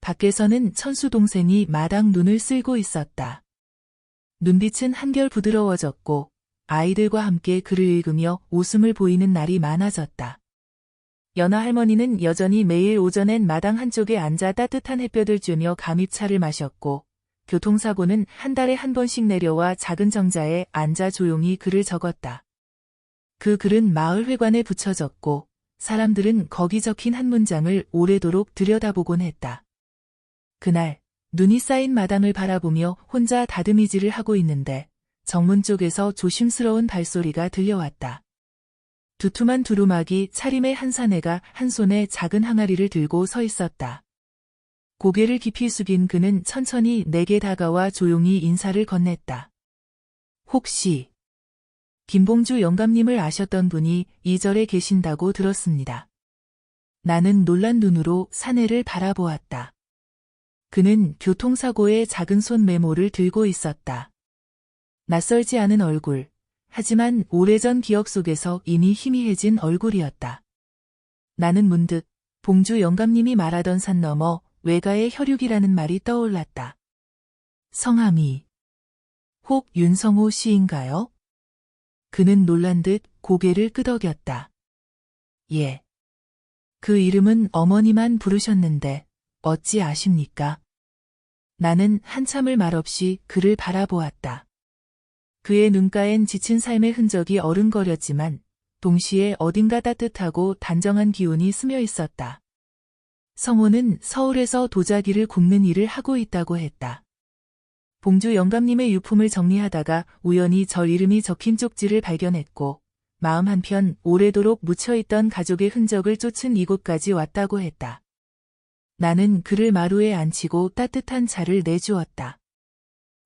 밖에서는 천수 동생이 마당 눈을 쓸고 있었다. 눈빛은 한결 부드러워졌고 아이들과 함께 글을 읽으며 웃음을 보이는 날이 많아졌다. 연하 할머니는 여전히 매일 오전엔 마당 한쪽에 앉아 따뜻한 햇볕을 쬐며 감입차를 마셨고, 교통사고는 한 달에 한 번씩 내려와 작은 정자에 앉아 조용히 글을 적었다. 그 글은 마을 회관에 붙여졌고, 사람들은 거기 적힌 한 문장을 오래도록 들여다보곤 했다. 그날, 눈이 쌓인 마당을 바라보며 혼자 다듬이질을 하고 있는데, 정문 쪽에서 조심스러운 발소리가 들려왔다. 두툼한 두루마기 차림의 한 사내가 한 손에 작은 항아리를 들고 서 있었다. 고개를 깊이 숙인 그는 천천히 내게 다가와 조용히 인사를 건넸다. 혹시 김봉주 영감님을 아셨던 분이 이 절에 계신다고 들었습니다. 나는 놀란 눈으로 사내를 바라보았다. 그는 교통사고의 작은 손 메모를 들고 있었다. 낯설지 않은 얼굴, 하지만 오래전 기억 속에서 이미 희미해진 얼굴이었다. 나는 문득 봉주 영감님이 말하던 산 너머 외가의 혈육이라는 말이 떠올랐다. 성함이 혹 윤성호 씨인가요? 그는 놀란 듯 고개를 끄덕였다. 예. 그 이름은 어머니만 부르셨는데 어찌 아십니까? 나는 한참을 말없이 그를 바라보았다. 그의 눈가엔 지친 삶의 흔적이 어른거렸지만 동시에 어딘가 따뜻하고 단정한 기운이 스며 있었다. 성호는 서울에서 도자기를 굽는 일을 하고 있다고 했다. 봉주 영감님의 유품을 정리하다가 우연히 절 이름이 적힌 쪽지를 발견했고 마음 한편 오래도록 묻혀있던 가족의 흔적을 쫓은 이곳까지 왔다고 했다. 나는 그를 마루에 앉히고 따뜻한 차를 내주었다.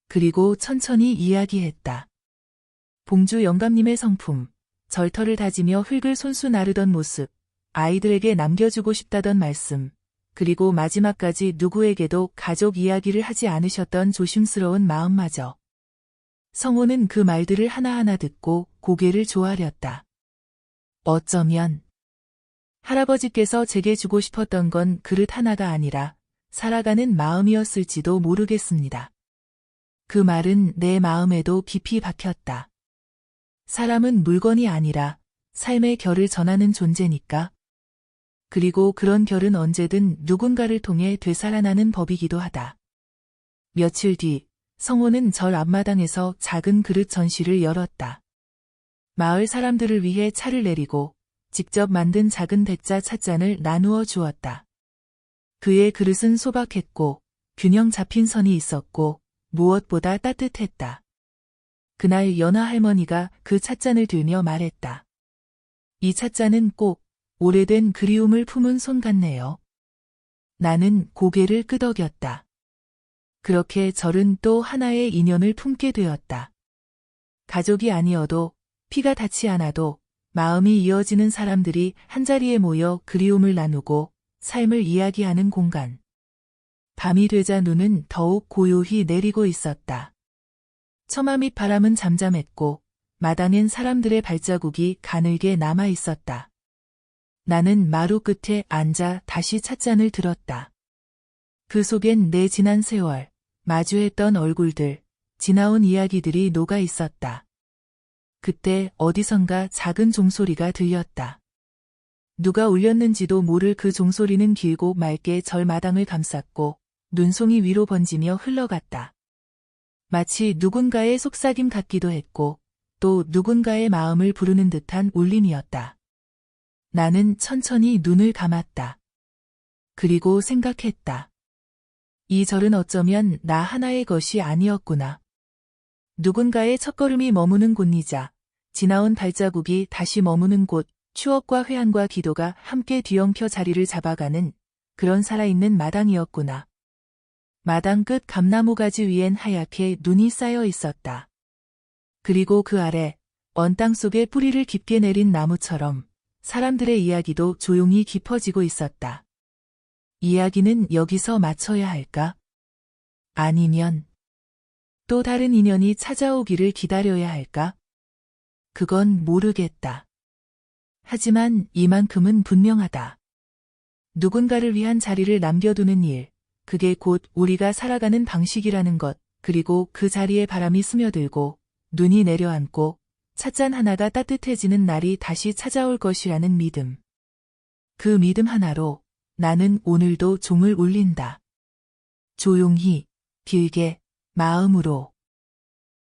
그리고 천천히 이야기했다. 봉주 영감님의 성품, 절터를 다지며 흙을 손수 나르던 모습, 아이들에게 남겨주고 싶다던 말씀, 그리고 마지막까지 누구에게도 가족 이야기를 하지 않으셨던 조심스러운 마음마저. 성호는 그 말들을 하나하나 듣고 고개를 조아렸다. 어쩌면 할아버지께서 제게 주고 싶었던 건 그릇 하나가 아니라 살아가는 마음이었을지도 모르겠습니다. 그 말은 내 마음에도 깊이 박혔다. 사람은 물건이 아니라 삶의 결을 전하는 존재니까. 그리고 그런 결은 언제든 누군가를 통해 되살아나는 법이기도 하다. 며칠 뒤 성호는 절 앞마당에서 작은 그릇 전시를 열었다. 마을 사람들을 위해 차를 내리고 직접 만든 작은 백자 찻잔을 나누어 주었다. 그의 그릇은 소박했고 균형 잡힌 선이 있었고 무엇보다 따뜻했다. 그날 연하 할머니가 그 찻잔을 들며 말했다. 이 찻잔은 꼭 오래된 그리움을 품은 손 같네요. 나는 고개를 끄덕였다. 그렇게 절은 또 하나의 인연을 품게 되었다. 가족이 아니어도 피가 닿지 않아도 마음이 이어지는 사람들이 한자리에 모여 그리움을 나누고 삶을 이야기하는 공간. 밤이 되자 눈은 더욱 고요히 내리고 있었다. 처마 밑 바람은 잠잠했고 마당엔 사람들의 발자국이 가늘게 남아 있었다. 나는 마루 끝에 앉아 다시 찻잔을 들었다. 그 속엔 내 지난 세월, 마주했던 얼굴들, 지나온 이야기들이 녹아 있었다. 그때 어디선가 작은 종소리가 들렸다. 누가 울렸는지도 모를 그 종소리는 길고 맑게 절 마당을 감쌌고 눈송이 위로 번지며 흘러갔다. 마치 누군가의 속삭임 같기도 했고 또 누군가의 마음을 부르는 듯한 울림이었다. 나는 천천히 눈을 감았다. 그리고 생각했다. 이 절은 어쩌면 나 하나의 것이 아니었구나. 누군가의 첫걸음이 머무는 곳이자 지나온 발자국이 다시 머무는 곳, 추억과 회한과 기도가 함께 뒤엉켜 자리를 잡아가는 그런 살아있는 마당이었구나. 마당 끝 감나무 가지 위엔 하얗게 눈이 쌓여 있었다. 그리고 그 아래 언 땅 속에 뿌리를 깊게 내린 나무처럼 사람들의 이야기도 조용히 깊어지고 있었다. 이야기는 여기서 마쳐야 할까? 아니면 또 다른 인연이 찾아오기를 기다려야 할까? 그건 모르겠다. 하지만 이만큼은 분명하다. 누군가를 위한 자리를 남겨두는 일, 그게 곧 우리가 살아가는 방식이라는 것, 그리고 그 자리에 바람이 스며들고 눈이 내려앉고 찻잔 하나가 따뜻해지는 날이 다시 찾아올 것이라는 믿음. 그 믿음 하나로 나는 오늘도 종을 울린다. 조용히, 길게, 마음으로.